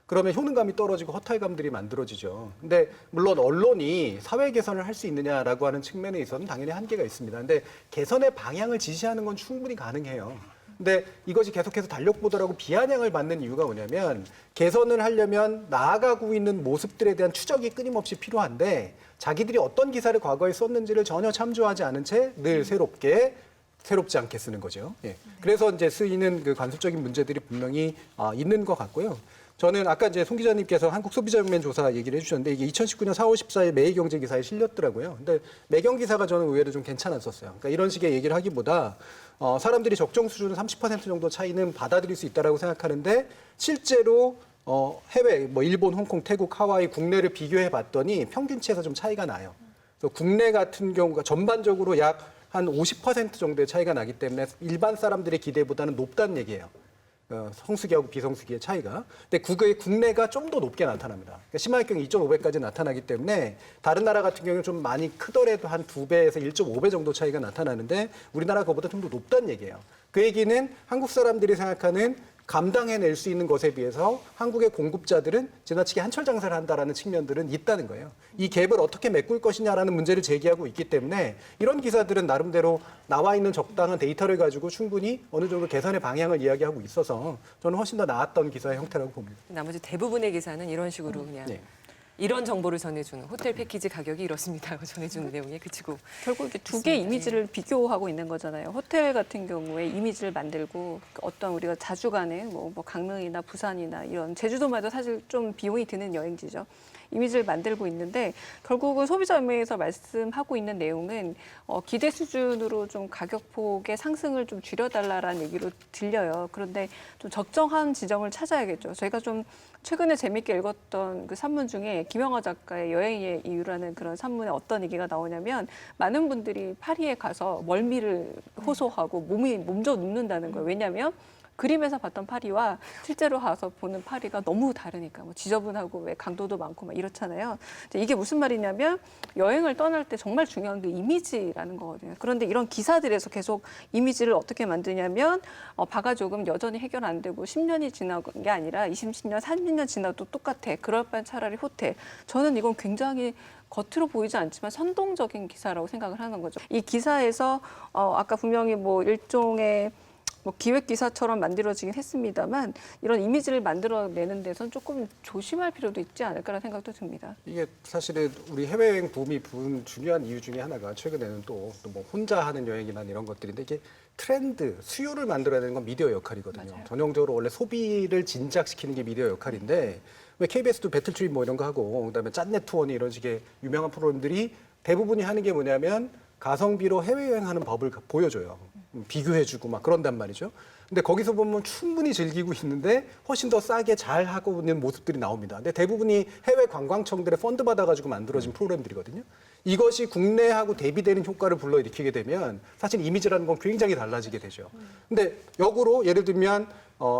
그러면 효능감이 떨어지고 허탈감들이 만들어지죠. 근데 물론 언론이 사회 개선을 할 수 있느냐라고 하는 측면에 있어서는 당연히 한계가 있습니다. 근데 개선의 방향을 지시하는 건 충분히 가능해요. 근데 이것이 계속해서 달력 보도라고 비아냥을 받는 이유가 뭐냐면 개선을 하려면 나아가고 있는 모습들에 대한 추적이 끊임없이 필요한데 자기들이 어떤 기사를 과거에 썼는지를 전혀 참조하지 않은 채 늘 새롭지 않게 쓰는 거죠. 예. 그래서 이제 쓰이는 관습적인 문제들이 분명히 있는 것 같고요. 저는 아까 이제 송 기자님께서 한국 소비자연맹 조사 얘기를 해주셨는데 이게 2019년 4월 14일 매일경제 기사에 실렸더라고요. 근데 매경 기사가 저는 의외로 좀 괜찮았었어요. 그러니까 이런 식의 얘기를 하기보다 사람들이 적정 수준 30% 정도 차이는 받아들일 수 있다라고 생각하는데 실제로 해외 일본, 홍콩, 태국, 하와이 국내를 비교해 봤더니 평균치에서 좀 차이가 나요. 그래서 국내 같은 경우가 전반적으로 약 한 50% 정도의 차이가 나기 때문에 일반 사람들의 기대보다는 높다는 얘기예요. 성수기하고 비성수기의 차이가. 근데 국내가 좀 더 높게 나타납니다. 그러니까 심할 경우 2.5배까지 나타나기 때문에 다른 나라 같은 경우는 좀 많이 크더라도 한 2배에서 1.5배 정도 차이가 나타나는데 우리나라 그보다 좀 더 높다는 얘기예요. 그 얘기는 한국 사람들이 생각하는 감당해낼 수 있는 것에 비해서 한국의 공급자들은 지나치게 한철 장사를 한다라는 측면들은 있다는 거예요. 이 갭을 어떻게 메꿀 것이냐라는 문제를 제기하고 있기 때문에 이런 기사들은 나름대로 나와 있는 적당한 데이터를 가지고 충분히 어느 정도 개선의 방향을 이야기하고 있어서 저는 훨씬 더 나았던 기사의 형태라고 봅니다. 나머지 대부분의 기사는 이런 식으로 그냥 네. 이런 정보를 전해주는 호텔 패키지 가격이 이렇습니다 하고 전해주는 내용에 그치고 결국 이게 두 개의 이미지를 비교하고 있는 거잖아요. 호텔 같은 경우에 이미지를 만들고 어떤 우리가 자주 가는 뭐 강릉이나 부산이나 이런 제주도마다 사실 좀 비용이 드는 여행지죠. 이미지를 만들고 있는데 결국은 소비자연맹에서 말씀하고 있는 내용은 기대 수준으로 좀 가격폭의 상승을 좀 줄여달라라는 얘기로 들려요. 그런데 좀 적정한 지점을 찾아야겠죠. 저희가 좀 최근에 재밌게 읽었던 그 산문 중에 김영하 작가의 여행의 이유라는 그런 산문에 어떤 얘기가 나오냐면 많은 분들이 파리에 가서 멀미를 호소하고 몸져 눕는다는 거예요. 왜냐하면 그림에서 봤던 파리와 실제로 가서 보는 파리가 너무 다르니까 뭐 지저분하고 왜 강도도 많고 막 이렇잖아요. 이게 무슨 말이냐면 여행을 떠날 때 정말 중요한 게 이미지라는 거거든요. 그런데 이런 기사들에서 계속 이미지를 어떻게 만드냐면 바가지금 여전히 해결 안 되고 10년이 지난 게 아니라 20년, 30년 지나도 똑같아. 그럴 바엔 차라리 호텔. 저는 이건 굉장히 겉으로 보이지 않지만 선동적인 기사라고 생각을 하는 거죠. 이 기사에서 아까 분명히 뭐 일종의 기획 기사처럼 만들어지긴 했습니다만 이런 이미지를 만들어내는 데선 조금 조심할 필요도 있지 않을까라는 생각도 듭니다. 이게 사실은 우리 해외여행 붐이 부은 중요한 이유 중에 하나가 최근에는 또 뭐 혼자 하는 여행이나 이런 것들인데 이게 트렌드, 수요를 만들어내는 건 미디어 역할이거든요. 맞아요. 전형적으로 원래 소비를 진작시키는 게 미디어 역할인데 왜 KBS도 배틀트립 뭐 이런 거 하고 그다음에 짠내 투어니 이런 식의 유명한 프로그램들이 대부분이 하는 게 뭐냐면 가성비로 해외여행하는 법을 보여줘요. 비교해주고 막 그런단 말이죠. 근데 거기서 보면 충분히 즐기고 있는데 훨씬 더 싸게 잘 하고 있는 모습들이 나옵니다. 근데 대부분이 해외 관광청들의 펀드 받아가지고 만들어진 프로그램들이거든요. 이것이 국내하고 대비되는 효과를 불러일으키게 되면 사실 이미지라는 건 굉장히 달라지게 되죠. 근데 역으로 예를 들면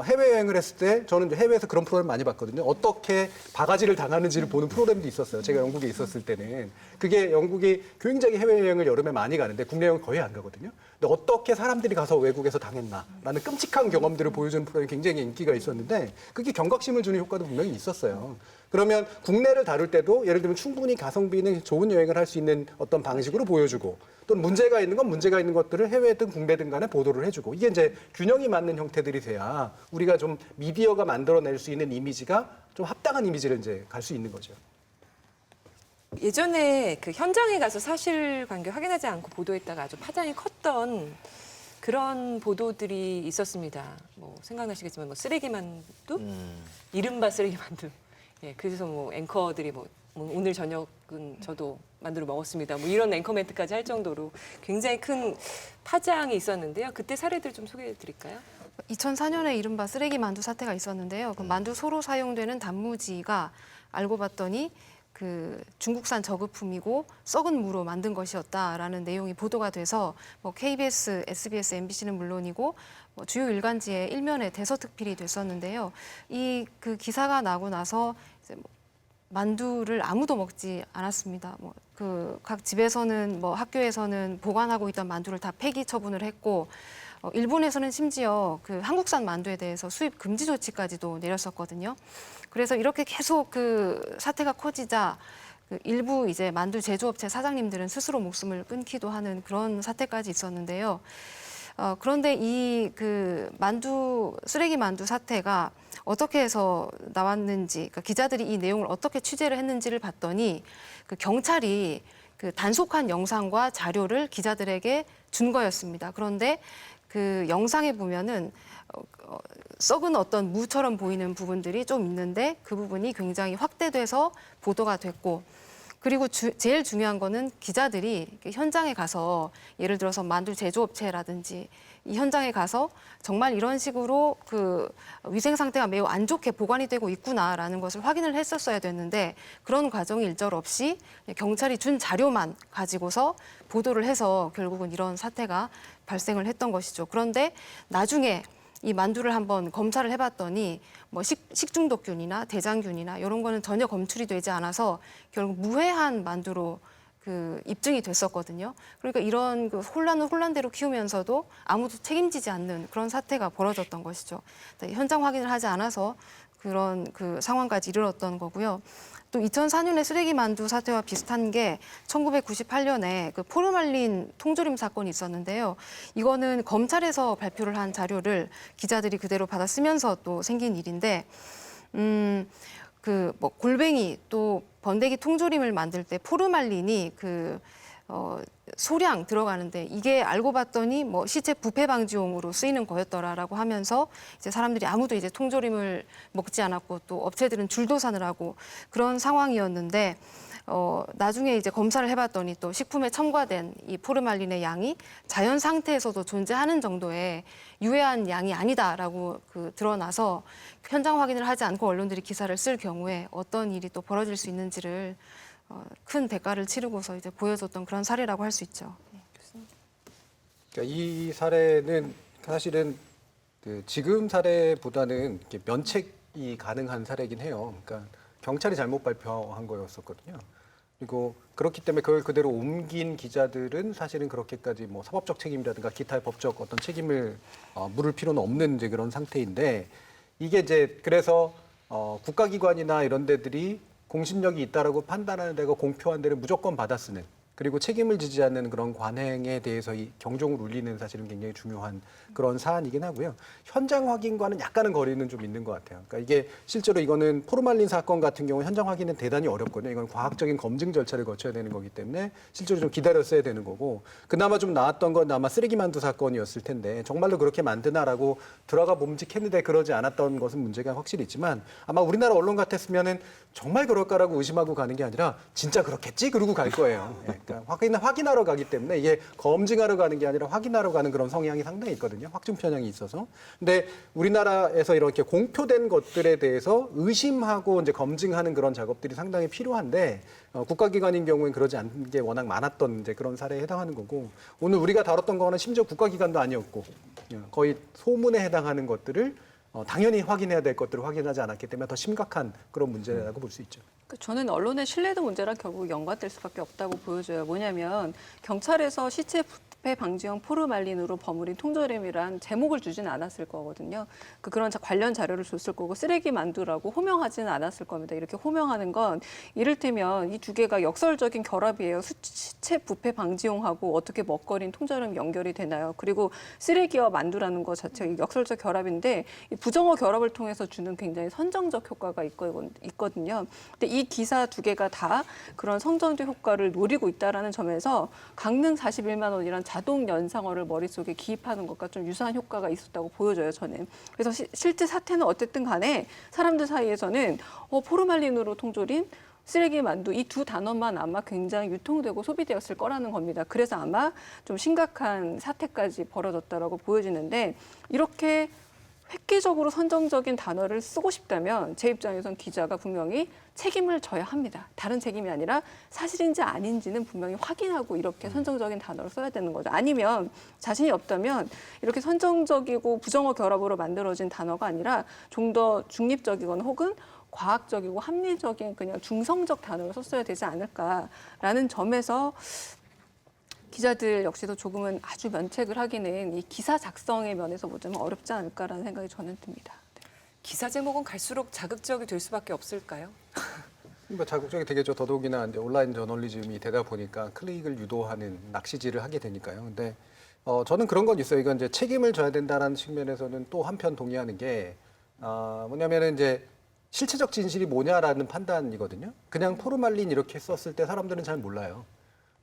해외여행을 했을 때 저는 이제 해외에서 그런 프로그램 많이 봤거든요. 어떻게 바가지를 당하는지를 보는 프로그램도 있었어요. 제가 영국에 있었을 때는. 그게 영국이 굉장히 해외여행을 여름에 많이 가는데 국내 여행 거의 안 가거든요. 근데 어떻게 사람들이 가서 외국에서 당했나라는 끔찍한 경험들을 보여주는 프로그램이 굉장히 인기가 있었는데 그게 경각심을 주는 효과도 분명히 있었어요. 그러면 국내를 다룰 때도 예를 들면 충분히 가성비는 좋은 여행을 할 수 있는 어떤 방식으로 보여주고 또는 문제가 있는 건 문제가 있는 것들을 해외든 국내든 간에 보도를 해주고 이게 이제 균형이 맞는 형태들이 돼야 우리가 좀 미디어가 만들어낼 수 있는 이미지가 좀 합당한 이미지를 이제 갈 수 있는 거죠. 예전에 그 현장에 가서 사실관계 확인하지 않고 보도했다가 아주 파장이 컸던 그런 보도들이 있었습니다. 뭐 생각나시겠지만 뭐 쓰레기만두, 이른바 쓰레기만두. 예, 그래서 뭐 앵커들이 뭐 오늘 저녁은 저도 만두를 먹었습니다. 뭐 이런 앵커 멘트까지 할 정도로 굉장히 큰 파장이 있었는데요. 그때 사례들 좀 소개해 드릴까요? 2004년에 이른바 쓰레기 만두 사태가 있었는데요. 그 만두 소로 사용되는 단무지가 알고 봤더니 그 중국산 저급품이고 썩은 무로 만든 것이었다라는 내용이 보도가 돼서 뭐 KBS, SBS, MBC는 물론이고 뭐 주요 일간지에 일면에 대서특필이 됐었는데요. 이 그 기사가 나고 나서 이제 뭐 만두를 아무도 먹지 않았습니다. 뭐 그 각 집에서는 뭐 학교에서는 보관하고 있던 만두를 다 폐기 처분을 했고 일본에서는 심지어 그 한국산 만두에 대해서 수입 금지 조치까지도 내렸었거든요. 그래서 이렇게 계속 그 사태가 커지자 그 일부 이제 만두 제조업체 사장님들은 스스로 목숨을 끊기도 하는 그런 사태까지 있었는데요. 그런데 이 그 만두 쓰레기 만두 사태가 어떻게 해서 나왔는지, 그러니까 기자들이 이 내용을 어떻게 취재를 했는지를 봤더니 그 경찰이 그 단속한 영상과 자료를 기자들에게 준 거였습니다. 그런데 그 영상에 보면은 썩은 어떤 무처럼 보이는 부분들이 좀 있는데 그 부분이 굉장히 확대돼서 보도가 됐고 그리고 제일 중요한 거는 기자들이 현장에 가서 예를 들어서 만두 제조업체라든지 이 현장에 가서 정말 이런 식으로 그 위생 상태가 매우 안 좋게 보관이 되고 있구나라는 것을 확인을 했었어야 됐는데 그런 과정이 일절없이 경찰이 준 자료만 가지고서 보도를 해서 결국은 이런 사태가 발생을 했던 것이죠. 그런데 나중에 이 만두를 한번 검사를 해봤더니 뭐 식중독균이나 대장균이나 이런 거는 전혀 검출이 되지 않아서 결국 무해한 만두로 그 입증이 됐었거든요. 그러니까 이런 그 혼란을 혼란대로 키우면서도 아무도 책임지지 않는 그런 사태가 벌어졌던 것이죠. 현장 확인을 하지 않아서 그런 그 상황까지 이르렀던 거고요. 또 2004년에 쓰레기 만두 사태와 비슷한 게 1998년에 그 포르말린 통조림 사건이 있었는데요. 이거는 검찰에서 발표를 한 자료를 기자들이 그대로 받아 쓰면서 또 생긴 일인데, 그 뭐 골뱅이 또 번데기 통조림을 만들 때 포르말린이 소량 들어가는데 이게 알고 봤더니 뭐 시체 부패 방지용으로 쓰이는 거였더라라고 하면서 이제 사람들이 아무도 이제 통조림을 먹지 않았고 또 업체들은 줄도산을 하고 그런 상황이었는데 나중에 이제 검사를 해봤더니 또 식품에 첨가된 이 포르말린의 양이 자연 상태에서도 존재하는 정도의 유해한 양이 아니다라고 드러나서 현장 확인을 하지 않고 언론들이 기사를 쓸 경우에 어떤 일이 또 벌어질 수 있는지를 큰 대가를 치르고서 이제 보여줬던 그런 사례라고 할 수 있죠. 그러니까 이 사례는 사실은 그 지금 사례보다는 이렇게 면책이 가능한 사례긴 해요. 그러니까 경찰이 잘못 발표한 거였었거든요. 그리고 그렇기 때문에 그걸 그대로 옮긴 기자들은 사실은 그렇게까지 뭐 사법적 책임이라든가 기타의 법적 어떤 책임을 물을 필요는 없는 이제 그런 상태인데 이게 이제 그래서 국가기관이나 이런 데들이 공신력이 있다라고 판단하는 데가 공표한 데를 무조건 받아 쓰는 그리고 책임을 지지 않는 그런 관행에 대해서 이 경종을 울리는 사실은 굉장히 중요한 그런 사안이긴 하고요. 현장 확인과는 약간은 거리는 좀 있는 것 같아요. 그러니까 이게 실제로 이거는 포르말린 사건 같은 경우 현장 확인은 대단히 어렵거든요. 이건 과학적인 검증 절차를 거쳐야 되는 거기 때문에 실제로 좀 기다렸어야 되는 거고 그나마 좀 나왔던 건 아마 쓰레기 만두 사건이었을 텐데 정말로 그렇게 만드나라고 들어가 봄직했는데 그러지 않았던 것은 문제가 확실히 있지만 아마 우리나라 언론 같았으면은 정말 그럴까라고 의심하고 가는 게 아니라 진짜 그렇겠지 그러고 갈 거예요. 그러니까 확인하러 가기 때문에 이게 검증하러 가는 게 아니라 확인하러 가는 그런 성향이 상당히 있거든요. 확증 편향이 있어서. 근데 우리나라에서 이렇게 공표된 것들에 대해서 의심하고 이제 검증하는 그런 작업들이 상당히 필요한데 국가기관인 경우엔 그러지 않는 게 워낙 많았던 이제 그런 사례에 해당하는 거고 오늘 우리가 다뤘던 거는 심지어 국가기관도 아니었고 거의 소문에 해당하는 것들을 당연히 확인해야 될 것들을 확인하지 않았기 때문에 더 심각한 그런 문제라고 볼 수 있죠. 저는 언론의 신뢰도 문제랑 결국 연관될 수밖에 없다고 보여져요. 뭐냐면 경찰에서 시체 부패 방지용 포르말린으로 버무린 통조림이란 제목을 주지는 않았을 거거든요. 그런 관련 자료를 줬을 거고 쓰레기 만두라고 호명하지는 않았을 겁니다. 이렇게 호명하는 건 이를테면 이 두 개가 역설적인 결합이에요. 시체 부패 방지용하고 어떻게 먹거리인 통조림 연결이 되나요? 그리고 쓰레기와 만두라는 것 자체가 역설적 결합인데 이 부정어 결합을 통해서 주는 굉장히 선정적 효과가 있거든요. 근데 이 기사 두 개가 다 그런 선정적 효과를 노리고 있다는 점에서 강릉 41만 원이란 자동 연상어를 머릿속에 기입하는 것과 좀 유사한 효과가 있었다고 보여져요, 저는. 그래서 실제 사태는 어쨌든 간에 사람들 사이에서는 포르말린으로 통조림, 쓰레기 만두 이 두 단어만 아마 굉장히 유통되고 소비되었을 거라는 겁니다. 그래서 아마 좀 심각한 사태까지 벌어졌다라고 보여지는데 이렇게 획기적으로 선정적인 단어를 쓰고 싶다면 제 입장에선 기자가 분명히 책임을 져야 합니다. 다른 책임이 아니라 사실인지 아닌지는 분명히 확인하고 이렇게 선정적인 단어를 써야 되는 거죠. 아니면 자신이 없다면 이렇게 선정적이고 부정어 결합으로 만들어진 단어가 아니라 좀 더 중립적이거나 혹은 과학적이고 합리적인 그냥 중성적 단어를 썼어야 되지 않을까라는 점에서 기자들 역시도 조금은 아주 면책을 하기는 이 기사 작성의 면에서 보자면 어렵지 않을까라는 생각이 저는 듭니다. 기사 제목은 갈수록 자극적이 될 수밖에 없을까요? 뭐 자극적이 되겠죠. 더더욱이나 이제 온라인 저널리즘이 되다 보니까 클릭을 유도하는 낚시질을 하게 되니까요. 근데 저는 그런 건 있어요. 이건 이제 책임을 져야 된다는 측면에서는 또 한편 동의하는 게 뭐냐면은 이제 실체적 진실이 뭐냐라는 판단이거든요. 그냥 포르말린 이렇게 썼을 때 사람들은 잘 몰라요.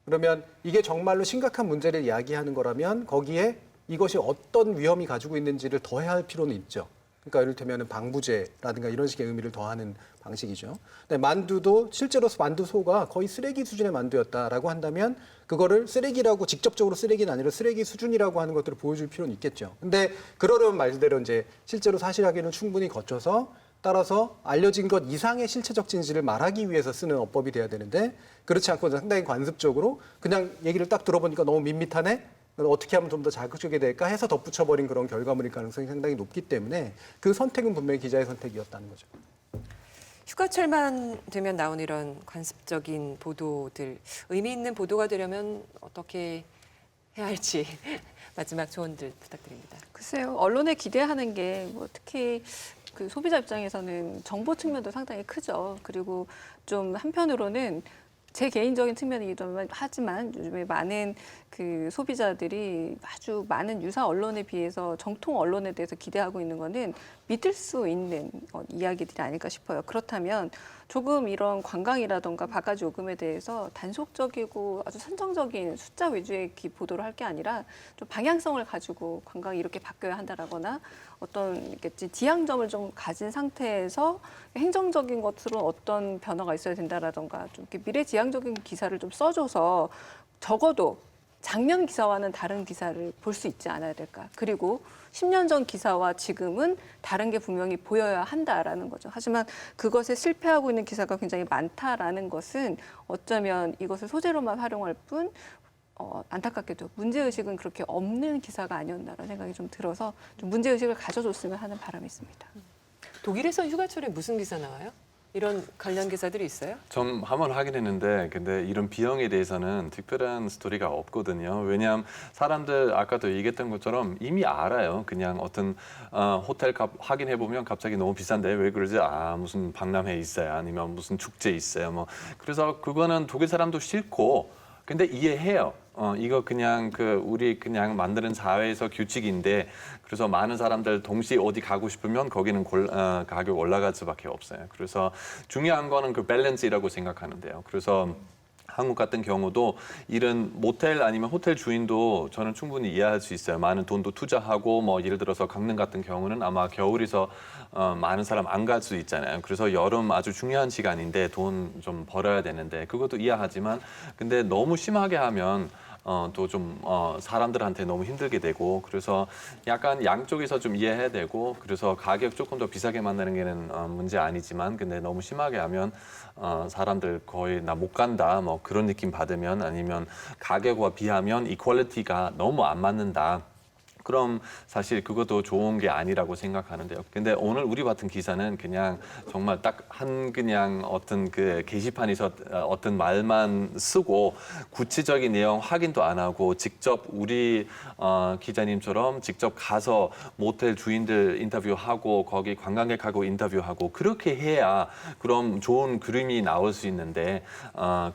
그러면 이게 정말로 심각한 문제를 이야기하는 거라면 거기에 이것이 어떤 위험이 가지고 있는지를 더해야 할 필요는 있죠. 그러니까 이를테면 방부제라든가 이런 식의 의미를 더하는 방식이죠. 근데 만두도 실제로 만두소가 거의 쓰레기 수준의 만두였다라고 한다면 그거를 쓰레기라고 직접적으로 쓰레기는 아니라 쓰레기 수준이라고 하는 것들을 보여줄 필요는 있겠죠. 근데 그러려면 말대로 이제 실제로 사실 확인을 충분히 거쳐서 따라서 알려진 것 이상의 실체적 진실을 말하기 위해서 쓰는 어법이 돼야 되는데 그렇지 않고 상당히 관습적으로 그냥 얘기를 딱 들어보니까 너무 밋밋하네? 어떻게 하면 좀 더 자극적이 될까 해서 덧붙여버린 그런 결과물일 가능성이 상당히 높기 때문에 그 선택은 분명히 기자의 선택이었다는 거죠. 휴가철만 되면 나오는 이런 관습적인 보도들, 의미 있는 보도가 되려면 어떻게 해야 할지 마지막 조언들 부탁드립니다. 글쎄요, 언론에 기대하는 게 뭐 특히 그 소비자 입장에서는 정보 측면도 상당히 크죠. 그리고 좀 한편으로는 제 개인적인 측면이기도 하지만 요즘에 많은 그 소비자들이 아주 많은 유사 언론에 비해서 정통 언론에 대해서 기대하고 있는 거는 믿을 수 있는 이야기들이 아닐까 싶어요. 그렇다면 조금 이런 관광이라던가 바가지 요금에 대해서 단속적이고 아주 선정적인 숫자 위주의 보도를 할 게 아니라 좀 방향성을 가지고 관광이 이렇게 바뀌어야 한다라거나 어떤 이렇게 지향점을 좀 가진 상태에서 행정적인 것으로 어떤 변화가 있어야 된다라던가 좀 이렇게 미래지향적인 기사를 좀 써줘서 적어도 작년 기사와는 다른 기사를 볼 수 있지 않아야 될까. 그리고 10년 전 기사와 지금은 다른 게 분명히 보여야 한다라는 거죠. 하지만 그것에 실패하고 있는 기사가 굉장히 많다라는 것은 어쩌면 이것을 소재로만 활용할 뿐 안타깝게도 문제의식은 그렇게 없는 기사가 아니었나라는 생각이 좀 들어서 좀 문제의식을 가져줬으면 하는 바람이 있습니다. 독일에서 휴가철에 무슨 기사 나와요? 이런 관련 기사들이 있어요? 좀 한번 확인했는데 근데 이런 비용에 대해서는 특별한 스토리가 없거든요. 왜냐하면 사람들 아까도 얘기했던 것처럼 이미 알아요. 그냥 어떤 호텔 값 확인해 보면 갑자기 너무 비싼데 왜 그러지? 아 무슨 박람회 있어요. 아니면 무슨 축제 있어요. 뭐 그래서 그거는 독일 사람도 싫고 근데 이해해요. 이거 그냥 우리 그냥 만드는 사회에서 규칙인데 그래서 많은 사람들 동시에 어디 가고 싶으면 거기는 가격 올라갈 수밖에 없어요. 그래서 중요한 거는 그 밸런스라고 생각하는데요. 그래서 한국 같은 경우도 이런 모텔 아니면 호텔 주인도 저는 충분히 이해할 수 있어요. 많은 돈도 투자하고 뭐 예를 들어서 강릉 같은 경우는 아마 겨울에서 많은 사람 안 갈 수 있잖아요. 그래서 여름 아주 중요한 시간인데 돈 좀 벌어야 되는데 그것도 이해하지만 근데 너무 심하게 하면 또 좀 사람들한테 너무 힘들게 되고 그래서 약간 양쪽에서 좀 이해해야 되고 그래서 가격 조금 더 비싸게 만드는 게는 문제 아니지만 근데 너무 심하게 하면 사람들 거의 나 못 간다 뭐 그런 느낌 받으면 아니면 가격과 비하면 이 퀄리티가 너무 안 맞는다. 그럼 사실 그것도 좋은 게 아니라고 생각하는데요. 근데 오늘 우리 같은 기사는 그냥 정말 딱 그냥 어떤 그 게시판에서 어떤 말만 쓰고 구체적인 내용 확인도 안 하고 직접 우리 기자님처럼 직접 가서 모텔 주인들 인터뷰하고 거기 관광객하고 인터뷰하고 그렇게 해야 그럼 좋은 그림이 나올 수 있는데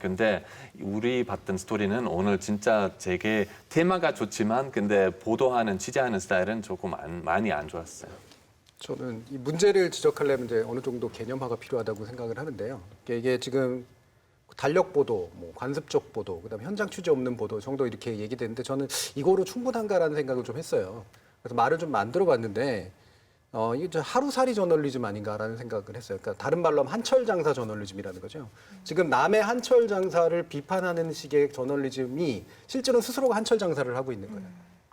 근데 우리 봤던 스토리는 오늘 진짜 되게 테마가 좋지만 근데 보도하는 취재하는 스타일은 조금 많이 안 좋았어요. 저는 이 문제를 지적하려면 이제 어느 정도 개념화가 필요하다고 생각을 하는데요. 이게 지금 달력 보도, 뭐 관습적 보도, 그다음에 현장 취재 없는 보도 정도 이렇게 얘기되는데 저는 이거로 충분한가라는 생각을 좀 했어요. 그래서 말을 좀 만들어봤는데 이게 하루살이 저널리즘 아닌가라는 생각을 했어요. 그러니까 다른 말로 하면 한철장사 저널리즘이라는 거죠. 지금 남의 한철장사를 비판하는 식의 저널리즘이 실제로는 스스로가 한철장사를 하고 있는 거예요.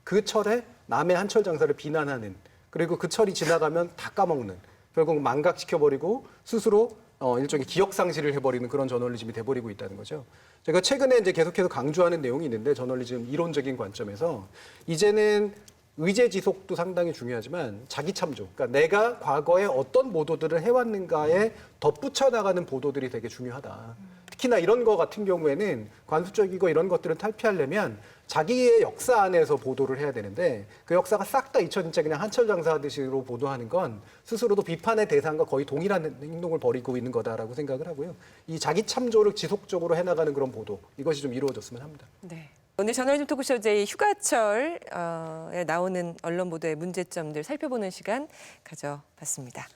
그 철에 남의 한철장사를 비난하는 그리고 그 철이 지나가면 다 까먹는 결국 망각시켜버리고 스스로 일종의 기억상실을 해버리는 그런 저널리즘이 돼버리고 있다는 거죠. 제가 최근에 이제 계속해서 강조하는 내용이 있는데 저널리즘 이론적인 관점에서 이제는 의제 지속도 상당히 중요하지만 자기 참조, 그러니까 내가 과거에 어떤 보도들을 해왔는가에 덧붙여 나가는 보도들이 되게 중요하다. 특히나 이런 거 같은 경우에는 관습적이고 이런 것들을 탈피하려면 자기의 역사 안에서 보도를 해야 되는데 그 역사가 싹 다 잊혀진 그냥 한철장사하듯이로 보도하는 건 스스로도 비판의 대상과 거의 동일한 행동을 벌이고 있는 거다라고 생각을 하고요. 이 자기 참조를 지속적으로 해나가는 그런 보도 이것이 좀 이루어졌으면 합니다. 네. 오늘 저널리즘 토크쇼 제 휴가철에 나오는 언론 보도의 문제점들 살펴보는 시간 가져봤습니다.